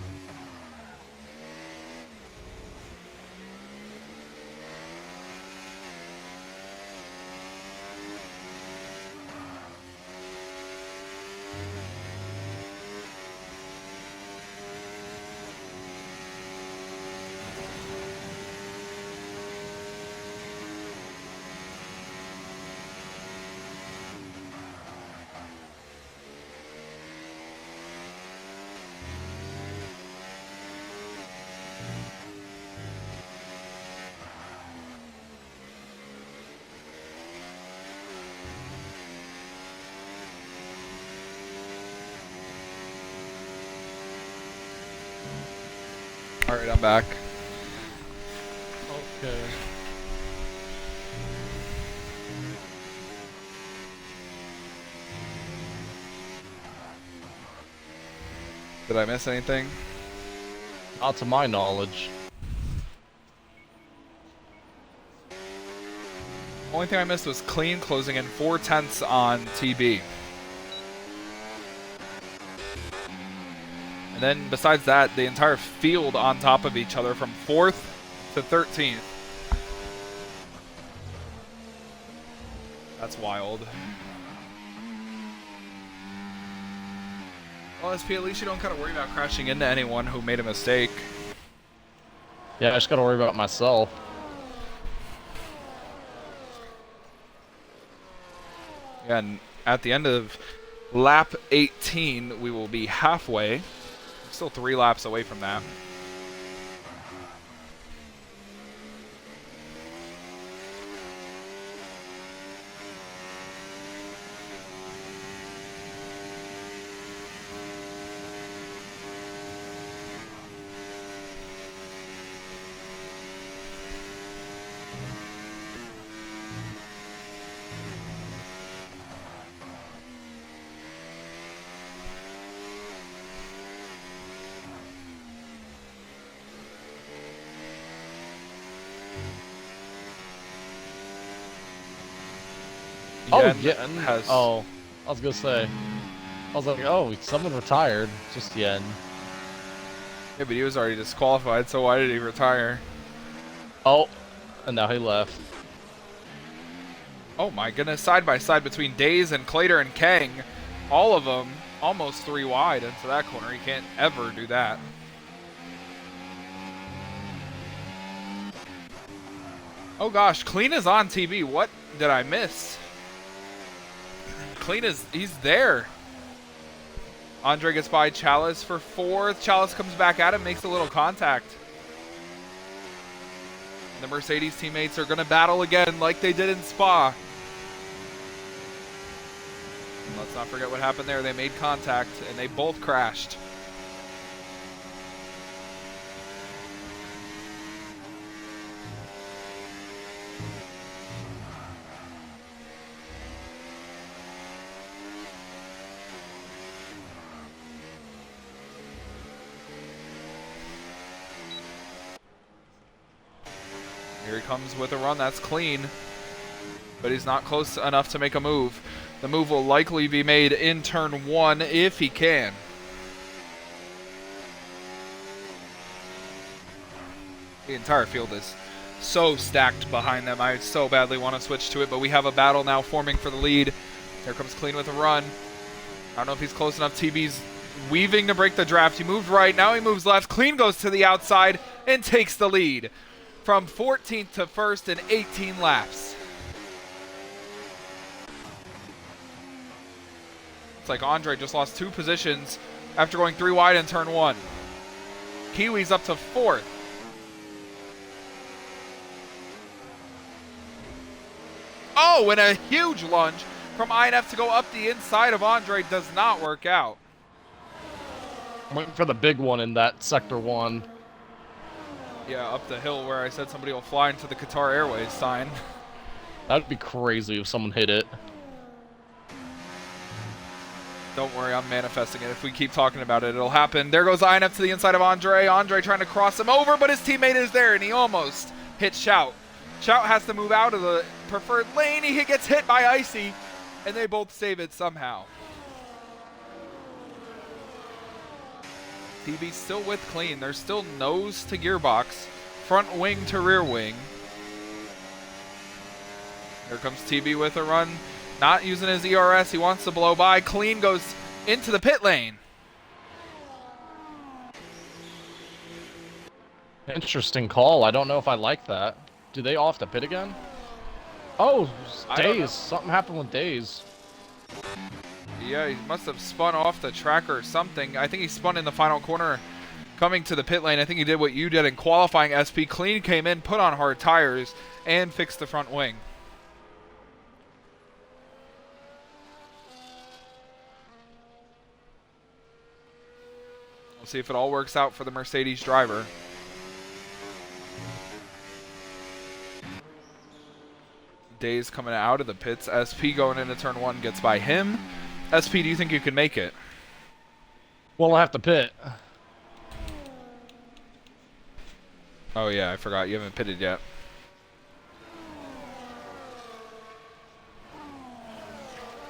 All right, I'm back. Okay. Did I miss anything? Not to my knowledge. Only thing I missed was Clean closing in 4/10 on TB. And then besides that, the entire field on top of each other from 4th to 13th. That's wild. Well, SP, at least you don't gotta worry about crashing into anyone who made a mistake. Yeah, I just gotta worry about myself. And at the end of lap 18, we will be halfway. We're still 3 laps away from that. Oh, Yen yeah. has Oh, I was gonna say. I was like, oh, someone retired. Just Yen. Yeah, but he was already disqualified, so why did he retire? Oh, and now he left. Oh my goodness, side by side between Days and Clater and Kang. All of them almost 3 wide into that corner. You can't ever do that. Oh gosh, Clean is on TV. What did I miss? He's there. Andre gets by Chalice for 4th. Chalice comes back at him, makes a little contact. The Mercedes teammates are going to battle again like they did in Spa. Let's not forget what happened there. They made contact and they both crashed. Here he comes with a run. That's clean. But he's not close enough to make a move. The move will likely be made in turn 1 if he can. The entire field is so stacked behind them. I so badly want to switch to it, but we have a battle now forming for the lead. Here comes Clean with a run. I don't know if he's close enough. TB's weaving to break the draft. He moved right. Now he moves left. Clean goes to the outside and takes the lead. From 14th to 1st in 18 laps. It's like Andre just lost 2 positions after going 3 wide in turn 1. Kiwi's up to 4th. Oh, and a huge lunge from INF to go up the inside of Andre does not work out. I'm waiting for the big one in that Sector 1. Yeah, up the hill where I said somebody will fly into the Qatar Airways sign. That'd be crazy if someone hit it. Don't worry, I'm manifesting it. If we keep talking about it, it'll happen. There goes INF to the inside of Andre. Andre trying to cross him over, but his teammate is there, and he almost hit Shout. Shout has to move out of the preferred lane. He gets hit by Icy, and they both save it somehow. TB still with Clean. There's still nose to gearbox, front wing to rear wing. Here comes TB with a run. Not using his ERS. He wants to blow by. Clean goes into the pit lane. Interesting call. I don't know if I like that. Do they all have to pit again? Oh, Days. Something happened with Days. Yeah, he must have spun off the track or something. I think he spun in the final corner coming to the pit lane. I think he did what you did in qualifying. SP Clean came in, put on hard tires, and fixed the front wing. We'll see if it all works out for the Mercedes driver. Days coming out of the pits. SP going into turn 1 gets by him. SP, do you think you can make it? Well, I have to pit. Oh yeah, I forgot. You haven't pitted yet.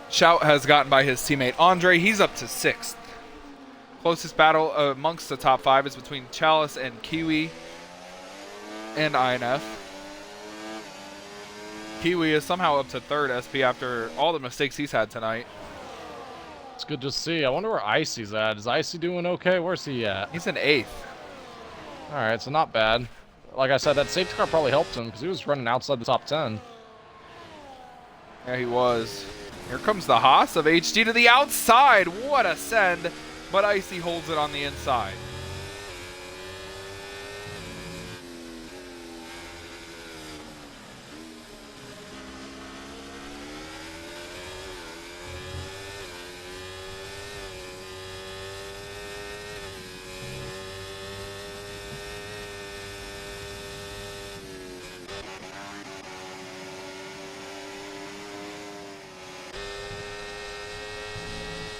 Shout has gotten by his teammate Andre. He's up to 6th. Closest battle amongst the top 5 is between Chalice and Kiwi and INF. Kiwi is somehow up to 3rd SP after all the mistakes he's had tonight. It's good to see. I wonder where Icy's at. Is Icy doing okay? Where's he at? He's in 8th. All right, so not bad. Like I said, that safety car probably helped him because he was running outside the top 10. Yeah, he was. Here comes the Haas of HD to the outside. What a send. But Icy holds it on the inside.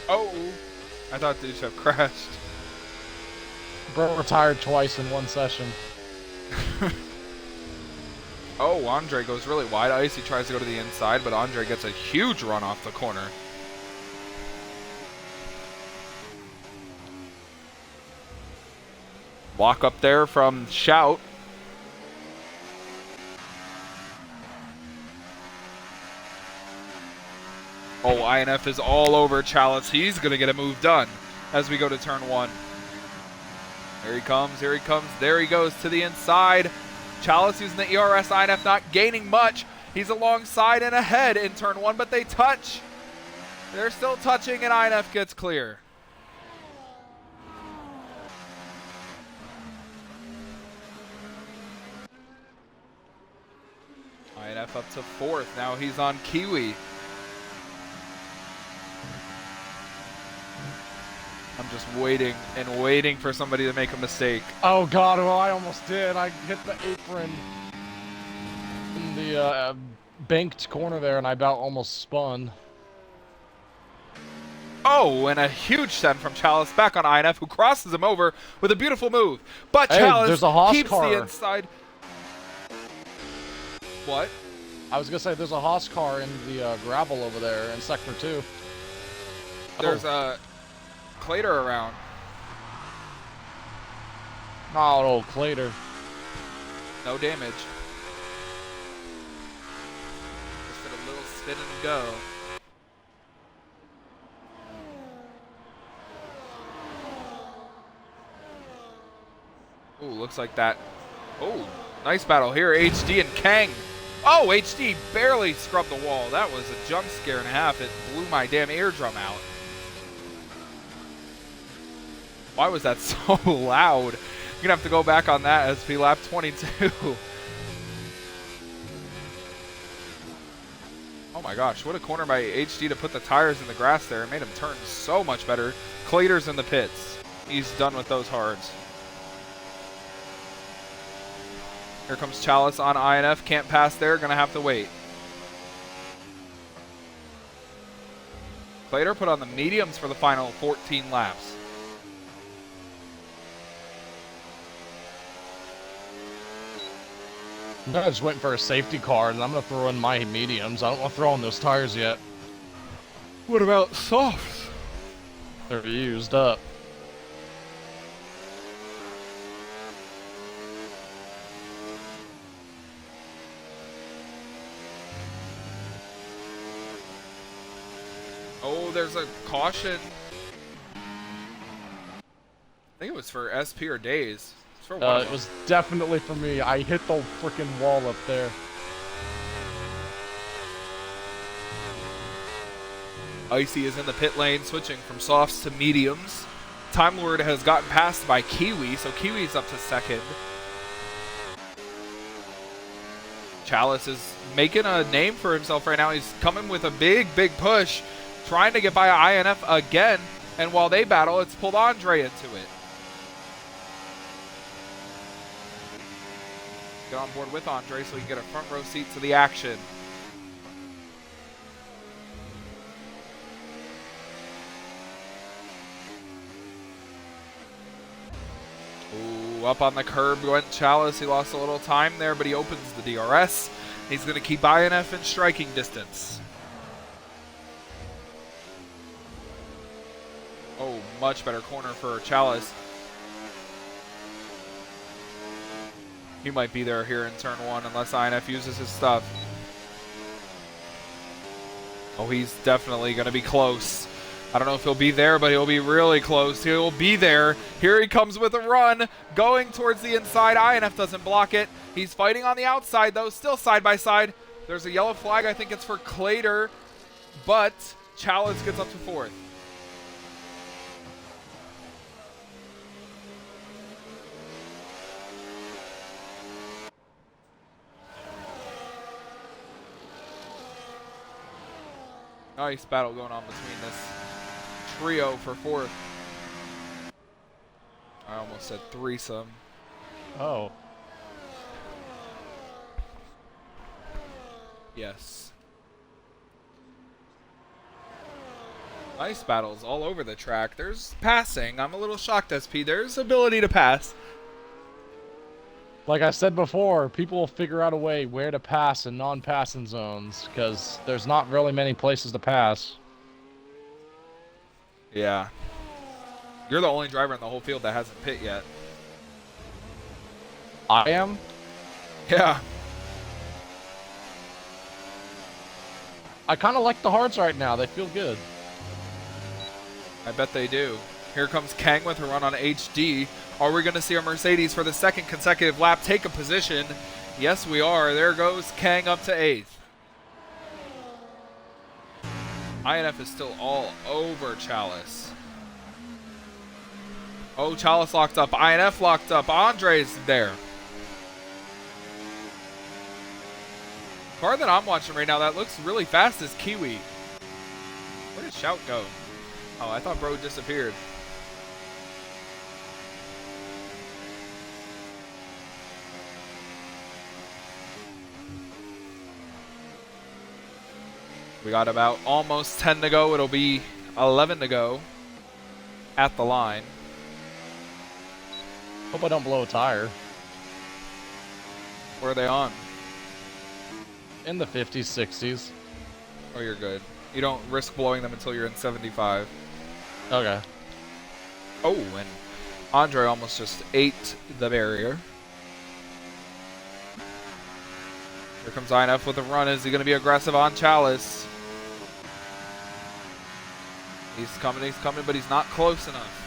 Oh, I thought these have crashed. Bro retired twice in one session. Oh, Andre goes really wide. Icy tries to go to the inside, but Andre gets a huge run off the corner. Walk up there from Shout. Oh, INF is all over Chalice. He's going to get a move done as we go to turn 1. Here he comes, here he comes. There he goes to the inside. Chalice using the ERS. INF not gaining much. He's alongside and ahead in turn 1, but they touch. They're still touching, and INF gets clear. INF up to 4th. Now he's on Kiwi. I'm just waiting and waiting for somebody to make a mistake. Oh God, well I almost did. I hit the apron in the banked corner there and I about almost spun. Oh, and a huge send from Chalice back on INF, who crosses him over with a beautiful move. But Hey, Chalice there's a Haas keeps car. the inside. What? I was gonna say there's a Haas car in the gravel over there in sector 2. There's a Clater around. Oh, Clater. No damage. Just did a little spin and go. Ooh, looks like that. Oh, nice battle here. HD and Kang. Oh, HD barely scrubbed the wall. That was a jump scare and a half. It blew my damn eardrum out. Why was that so loud? You're gonna have to go back on that as we lap 22. Oh my gosh, what a corner by HD to put the tires in the grass there. It made him turn so much better. Clater's in the pits. He's done with those hards. Here comes Chalice on INF. Can't pass there. Gonna have to wait. Clater put on the mediums for the final 14 laps. I'm just waiting for a safety car and I'm gonna throw in my mediums. I don't want to throw in those tires yet. What about softs? They're used up. Oh, there's a caution. I think it was for SP or Days. It's for one of It them. was definitely for me. I hit the freaking wall up there. Icy is in the pit lane, switching from softs to mediums. Time Lord has gotten passed by Kiwi, so Kiwi's up to 2nd. Chalice is making a name for himself right now. He's coming with a big, big push, trying to get by INF again. And while they battle, it's pulled Andre into it. Get on board with Andre so he can get a front row seat to the action. Ooh, up on the curb went Chalice. He lost a little time there, but he opens the DRS. He's going to keep INF in striking distance. Oh, much better corner for Chalice. He might be there here in turn 1 unless INF uses his stuff. Oh, he's definitely going to be close. I don't know if he'll be there, but he'll be really close. He'll be there. Here he comes with a run, going towards the inside. INF doesn't block it. He's fighting on the outside, though, still side by side. There's a yellow flag. I think it's for Clater. but Chalice gets up to 4th. Nice battle going on between this trio for 4th. I almost said threesome. Oh. Yes. Nice battles all over the track. There's passing. I'm a little shocked, SP. There's ability to pass. Like I said before, people will figure out a way where to pass in non-passing zones, because there's not really many places to pass. Yeah. You're the only driver in the whole field that hasn't pit yet. I am? Yeah. I kind of like the hards right now. They feel good. I bet they do. Here comes Kang with a run on HD. Are we going to see our Mercedes for the 2nd consecutive lap take a position? Yes, we are. There goes Kang up to 8th. INF is still all over Chalice. Oh, Chalice locked up. INF locked up. Andre's there. Car that I'm watching right now that looks really fast is Kiwi. Where did Shout go? Oh, I thought bro disappeared. We got about almost 10 to go. It'll be 11 to go at the line. Hope I don't blow a tire. Where are they on? In the 50s, 60s. Oh, you're good. You don't risk blowing them until you're in 75. Okay. Oh, and Andre almost just ate the barrier. Here comes INF with a run. Is he going to be aggressive on Chalice? He's coming, but he's not close enough.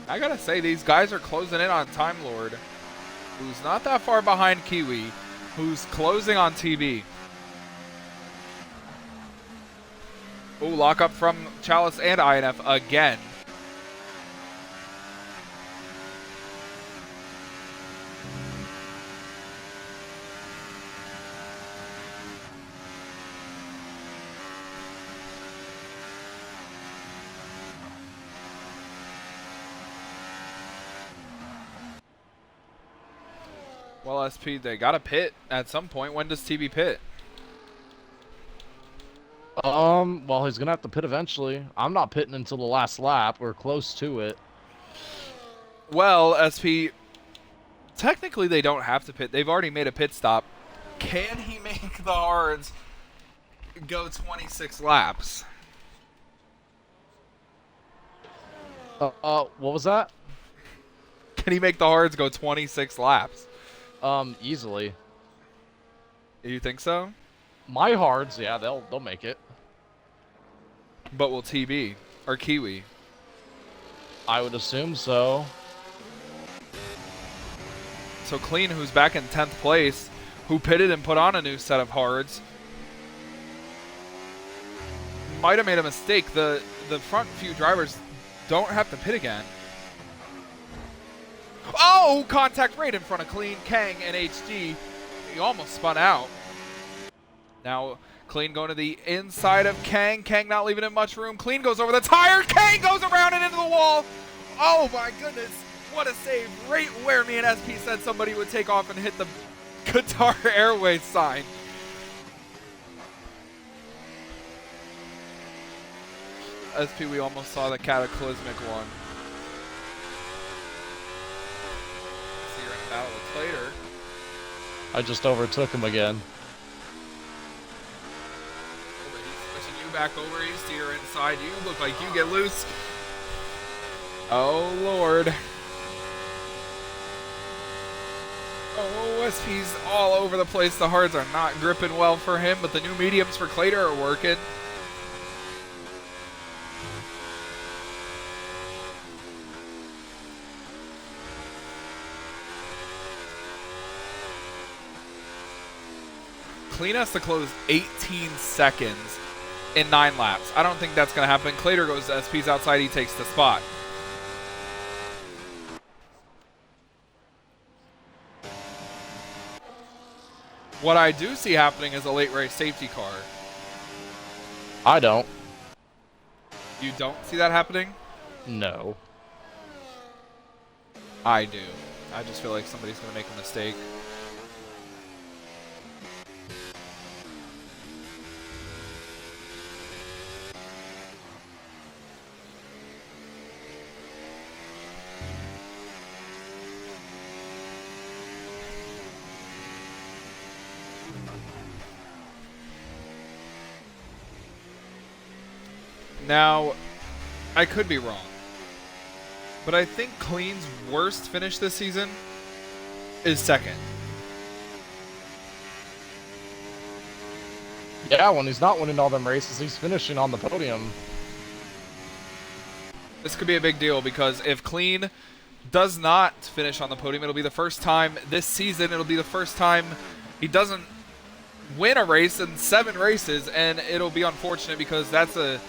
I gotta say, these guys are closing in on Time Lord, who's not that far behind Kiwi, who's closing on TB. Oh, lock up from Chalice and INF again. Well, SP, they got to pit at some point. When does TB pit? Well, he's gonna have to pit eventually. I'm not pitting until the last lap. We're close to it. Well, SP, technically they don't have to pit. They've already made a pit stop. Can he make the hards go 26 laps? What was that? Can he make the hards go 26 laps? Easily. You think so? My hards, yeah, they'll make it. But will TB or Kiwi? I would assume so. So Clean, who's back in 10th place, who pitted and put on a new set of hards, might have made a mistake. The front few drivers don't have to pit again. Oh, contact right in front of Clean, Kang, and HD. He almost spun out. Now, Clean going to the inside of Kang. Kang not leaving him much room. Clean goes over the tire. Kang goes around and into the wall. Oh, my goodness. What a save. Right where me and SP said somebody would take off and hit the Qatar Airways sign. SP, we almost saw the cataclysmic one. See, you're in a battle with Slater. I just overtook him again. He's pushing you back over. You steer inside. You look like you get loose. Oh, Lord. Oh, SP's all over the place. The hards are not gripping well for him, but the new mediums for Clater are working. Clean has to close 18 seconds in 9 laps. I don't think that's going to happen. Clater goes to SP's outside. He takes the spot. What I do see happening is a late race safety car. I don't. You don't see that happening? No. I do. I just feel like somebody's going to make a mistake. Now, I could be wrong, but I think Clean's worst finish this season is second. Yeah, when he's not winning all them races, he's finishing on the podium. This could be a big deal because if Clean does not finish on the podium, it'll be the first time this season, it'll be the first time he doesn't win a race in 7 races, and it'll be unfortunate because that's a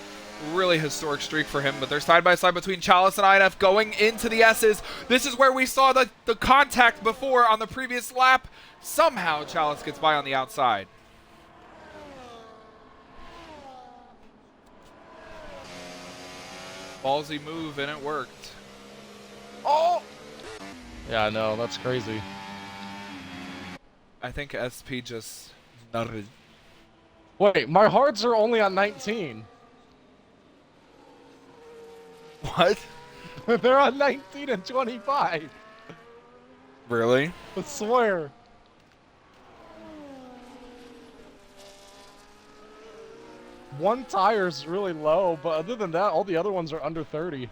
really historic streak for him. But they're side by side between Chalice and INF going into the S's. This is where we saw the contact before on the previous lap. Somehow Chalice gets by on the outside. Ballsy move, and it worked. Oh! Yeah, I know. That's crazy. I think SP just nutted. Wait, my hards are only on 19. What? They're on 19 and 25. Really? I swear. One tire's really low, but other than that, all the other ones are under 30.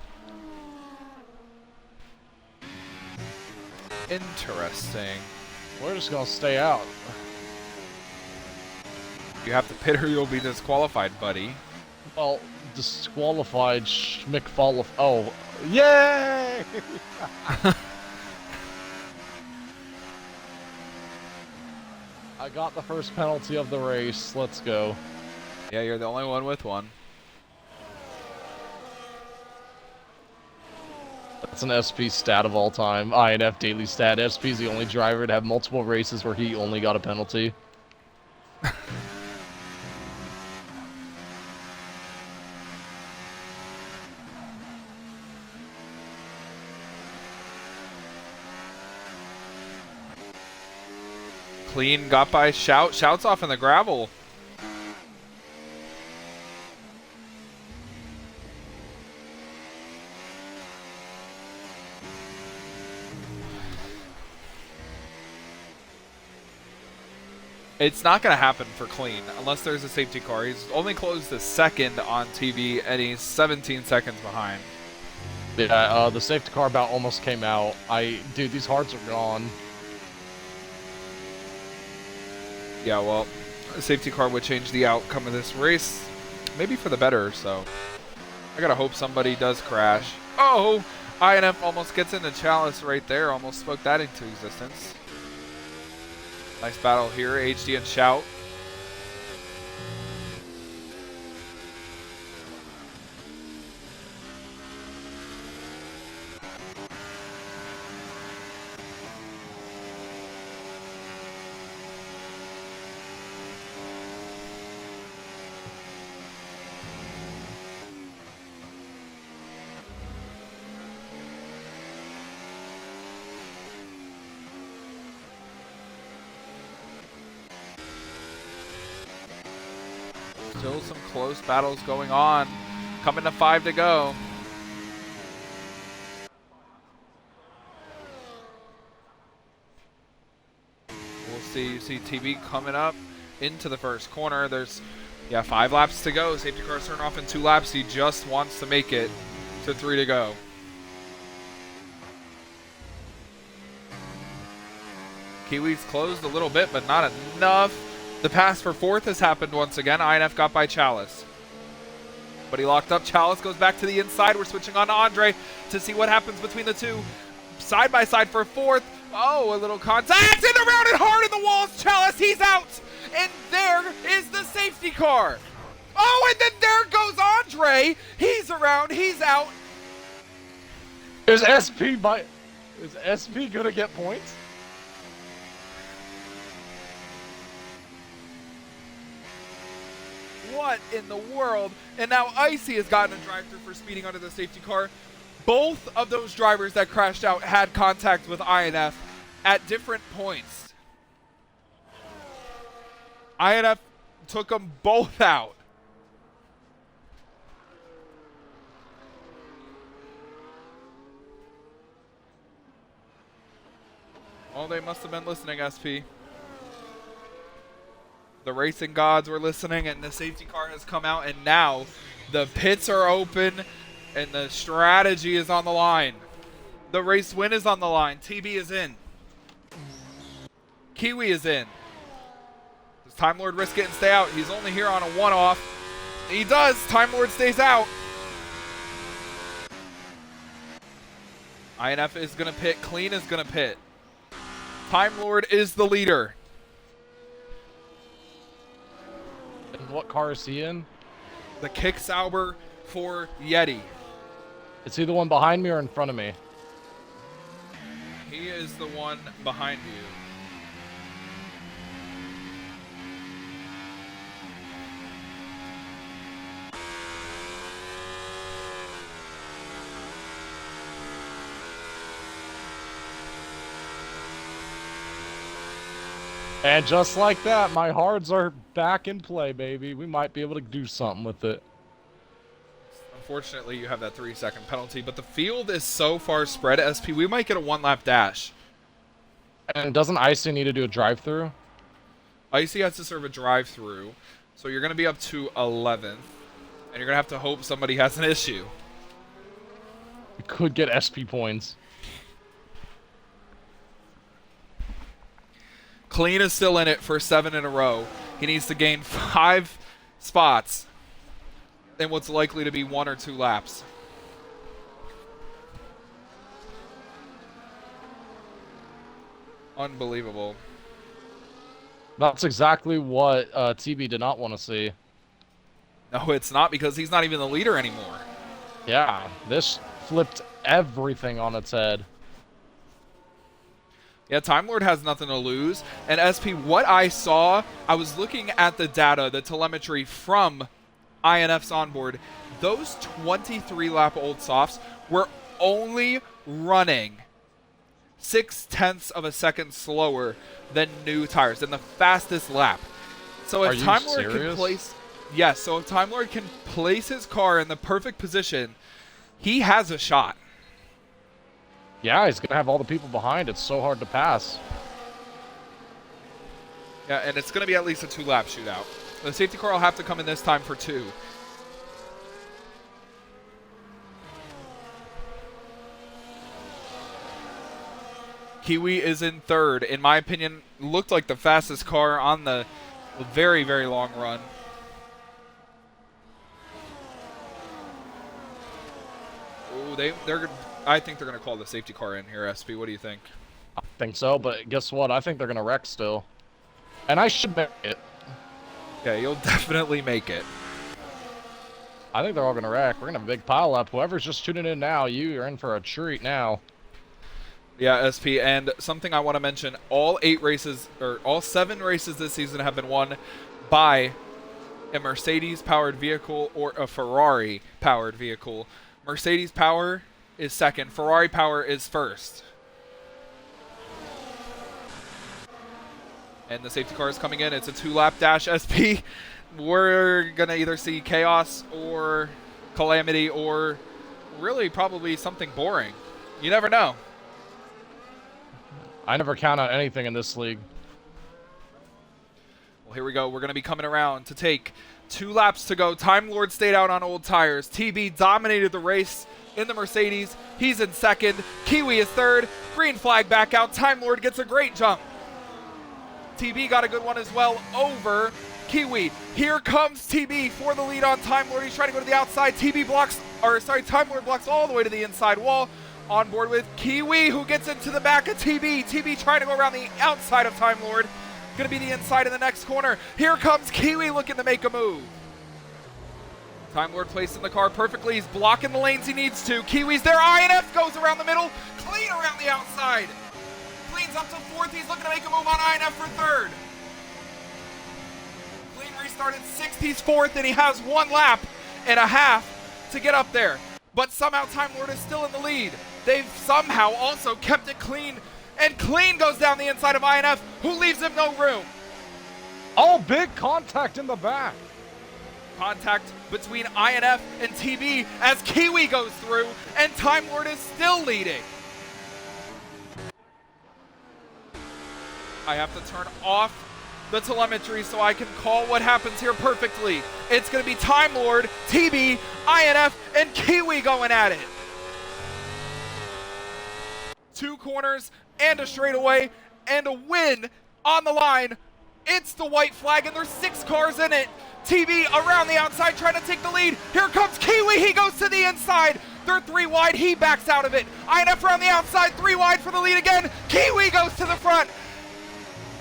Interesting. We're just gonna stay out. You have to pit or you'll be disqualified, buddy. Well, disqualified schmickfall. Oh, yay! I got the first penalty of the race. Let's go. Yeah, you're the only one with one. That's an SP stat of all time. INF daily stat. SP's the only driver to have multiple races where he only got a penalty. Clean got by Shout. Shout's off in the gravel. It's not going to happen for Clean unless there's a safety car. He's only closed to second on TV, and he's 17 seconds behind. Yeah, the safety car about almost came out. Dude, these hards are gone. Yeah, well, a safety car would change the outcome of this race, maybe for the better, so I gotta hope somebody does crash. Oh, INF almost gets into Chalice right there, almost spoke that into existence. Nice battle here, HD and Shout. Still some close battles going on. Coming to 5 to go. We'll see. You see TV coming up into the first corner. There's, 5 laps to go. Safety car's turn off in 2 laps. He just wants to make it to 3 to go. Kiwi's closed a little bit, but not enough. The pass for 4th has happened once again. INF got by Chalice. But he locked up. Chalice goes back to the inside. We're switching on to Andre to see what happens between the two. Side by side for 4th. Oh, a little contact in the round and hard in the walls. Chalice, he's out. And there is the safety car. Oh, and then there goes Andre. He's around. He's out. Is SP gonna get points? What in the world? And now Icy has gotten a drive-through for speeding under the safety car. Both of those drivers that crashed out had contact with INF at different points. INF took them both out. Oh, they must have been listening, SP. The racing gods were listening, and the safety car has come out, and now the pits are open, and the strategy is on the line. The race win is on the line. TB is in. Kiwi is in. Does Time Lord risk it and stay out? He's only here on a one-off. He does. Time Lord stays out. INF is going to pit. Clean is going to pit. Time Lord is the leader. And what car is he in? The Kick Sauber for Yeti. Is he the one behind me or in front of me? He is the one behind you. And just like that, my hards are back in play, baby. We might be able to do something with it. Unfortunately, you have that 3-second penalty, but the field is so far spread, SP, we might get a one-lap dash. And doesn't Icy need to do a drive-through? Icy has to serve a drive-through, so you're going to be up to 11th, and you're going to have to hope somebody has an issue. We could get SP points. Clean is still in it for 7 in a row. He needs to gain 5 spots in what's likely to be 1 or 2 laps. Unbelievable. That's exactly what TB did not want to see. No, it's not, because he's not even the leader anymore. Yeah, this flipped everything on its head. Yeah, Time Lord has nothing to lose. And SP, what I saw, I was looking at the data, the telemetry from INF's onboard. Those 23-lap old softs were only running 0.6 of a second slower than new tires, than the fastest lap. So if Time Lord can place, yes, so if Time Lord can place his car in the perfect position, he has a shot. Yeah, he's going to have all the people behind. It's so hard to pass. Yeah, and it's going to be at least a 2-lap shootout. The safety car will have to come in this time for 2. Kiwi is in 3rd. In my opinion, looked like the fastest car on the very, very long run. Oh, I think they're going to call the safety car in here, SP. What do you think? I think so, but guess what? I think they're going to wreck still. And I should make it. Yeah, you'll definitely make it. I think they're all going to wreck. We're going to have a big pile up. Whoever's just tuning in now, you're in for a treat now. Yeah, SP, and something I want to mention, all 7 races this season have been won by a Mercedes-powered vehicle or a Ferrari-powered vehicle. Mercedes power is 2nd, Ferrari power is 1st. And the safety car is coming in. It's a 2-lap dash, SP. We're going to either see chaos or calamity or really probably something boring. You never know. I never count on anything in this league. Well, here we go. We're going to be coming around to take 2 laps to go. Time Lord stayed out on old tires. TB dominated the race in the Mercedes. He's in 2nd. Kiwi is 3rd. Green flag back out. Time Lord gets a great jump. TB got a good one as well over Kiwi. Here comes TB for the lead on Time Lord. He's trying to go to the outside. Time Lord blocks all the way to the inside wall. On board with Kiwi, who gets into the back of TB. TB trying to go around the outside of Time Lord. Gonna be the inside in the next corner. Here comes Kiwi looking to make a move. Time Lord placing the car perfectly. He's blocking the lanes he needs to. Kiwi's there. INF goes around the middle. Clean around the outside. Clean's up to fourth. He's looking to make a move on INF for third. Clean restarted sixth. He's fourth, and he has 1 lap and a half to get up there. But somehow Time Lord is still in the lead. They've somehow also kept it clean. And Clean goes down the inside of INF, who leaves him no room. Oh, big contact in the back. Contact between INF and TB as Kiwi goes through, and Time Lord is still leading. I have to turn off the telemetry so I can call what happens here perfectly. It's going to be Time Lord, TB, INF, and Kiwi going at it. 2 corners and a straightaway and a win on the line. It's the white flag, and there's 6 cars in it. TB around the outside trying to take the lead. Here comes Kiwi. He goes to the inside. They're 3 wide. He backs out of it. INF around the outside, 3 wide for the lead again. Kiwi goes to the front.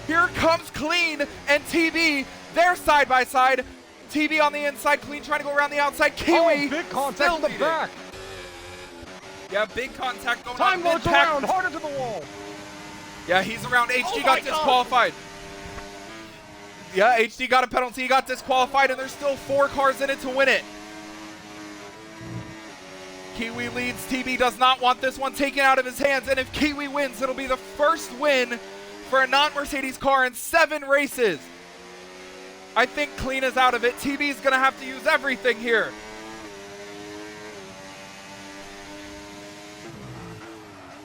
Here comes Clean and TB. They're side by side. TB on the inside. Clean trying to go around the outside. Kiwi. Oh, big contact in the back. Yeah, big contact going on. Time Lord's around, harder to the wall. Yeah, he's around. HD got disqualified. Yeah, HD got a penalty. He got disqualified, and there's still 4 cars in it to win it. Kiwi leads. TB does not want this one taken out of his hands, and if Kiwi wins, it'll be the first win for a non-Mercedes car in 7 races. I think Clean is out of it. TB's going to have to use everything here.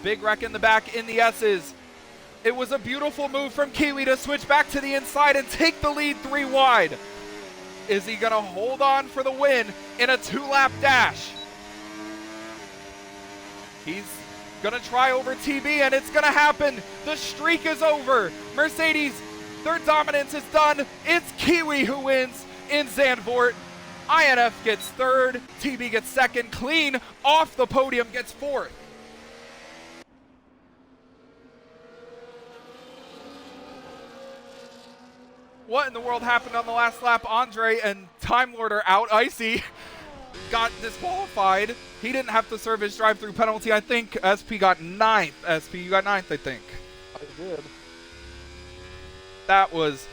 Big wreck in the back in the S's. It was a beautiful move from Kiwi to switch back to the inside and take the lead 3 wide. Is he going to hold on for the win in a 2-lap dash? He's going to try over TB, and it's going to happen. The streak is over. Mercedes, their dominance is done. It's Kiwi who wins in Zandvoort. INF gets 3rd. TB gets 2nd. Clean off the podium gets 4th. What in the world happened on the last lap? Andre and Time Lord are out. Icy got disqualified. He didn't have to serve his drive-through penalty. I think SP got 9th. SP, you got 9th, I think. I did. That was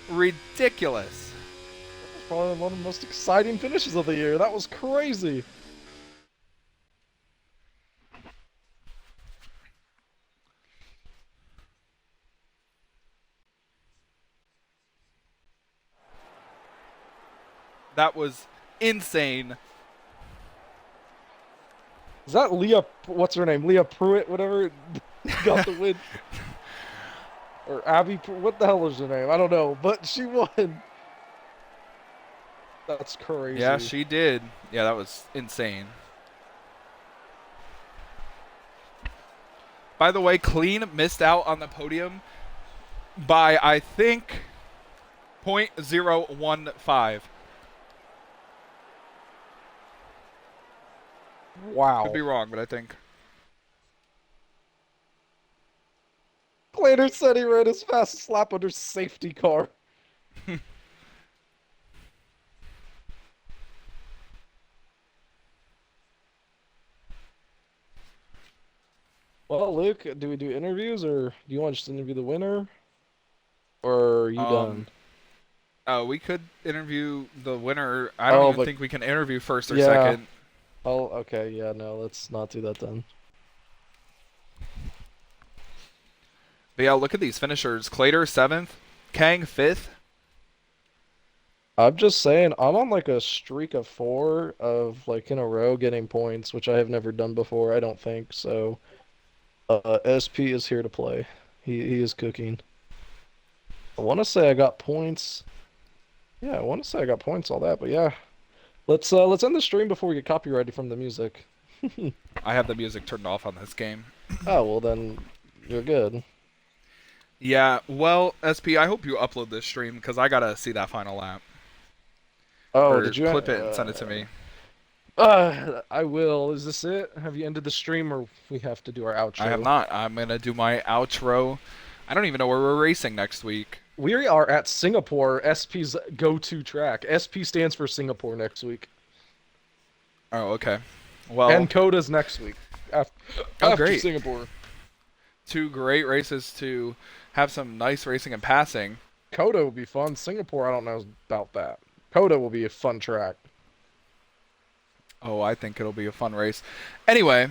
ridiculous. That was probably one of the most exciting finishes of the year. That was crazy. That was insane. Is that Leah, what's her name? Leah Pruitt, whatever, got the win. Or Abby, what the hell is her name? I don't know, but she won. That's crazy. Yeah, she did. Yeah, that was insane. By the way, Clean missed out on the podium by, I think, 0.015. Wow. Could be wrong, but I think. Later said he ran his fastest lap under safety car. Well, Luke, do we do interviews, or do you want to just interview the winner? Or are you done? Oh, we could interview the winner. I don't even think we can interview first or second. Oh, okay, yeah, no, let's not do that then. But yeah, look at these finishers. Clater 7th, Kang 5th. I'm just saying, I'm on like a streak of 4 of like in a row getting points, which I have never done before, I don't think. So, SP is here to play. He is cooking. I want to say I got points. Yeah, I want to say I got points, all that, but yeah. Let's end the stream before we get copyrighted from the music. I have the music turned off on this game. Oh, well then, you're good. Yeah, well, SP, I hope you upload this stream, because I gotta see that final lap. Oh, or did you clip it and send it to me? I will. Is this it? Have you ended the stream, or we have to do our outro? I have not. I'm gonna do my outro. I don't even know where we're racing next week. We are at Singapore, SP's go-to track. SP stands for Singapore next week. Oh, okay. Well, And Coda's next week. After, oh, after great. Singapore. Two great races to have some nice racing and passing. Coda will be fun. Singapore, I don't know about that. Coda will be a fun track. Oh, I think it'll be a fun race. Anyway,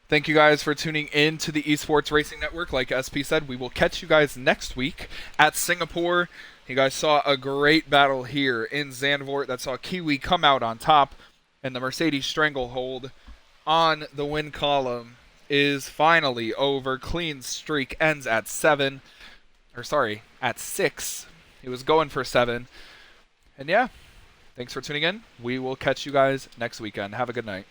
thank you guys for tuning in to the Esports Racing Network. Like SP said, we will catch you guys next week at Singapore. You guys saw a great battle here in Zandvoort that saw Kiwi come out on top, and the Mercedes stranglehold on the win column is finally over. Clean streak ends at 7. Or sorry, at 6. He was going for 7. And yeah, thanks for tuning in. We will catch you guys next weekend. Have a good night.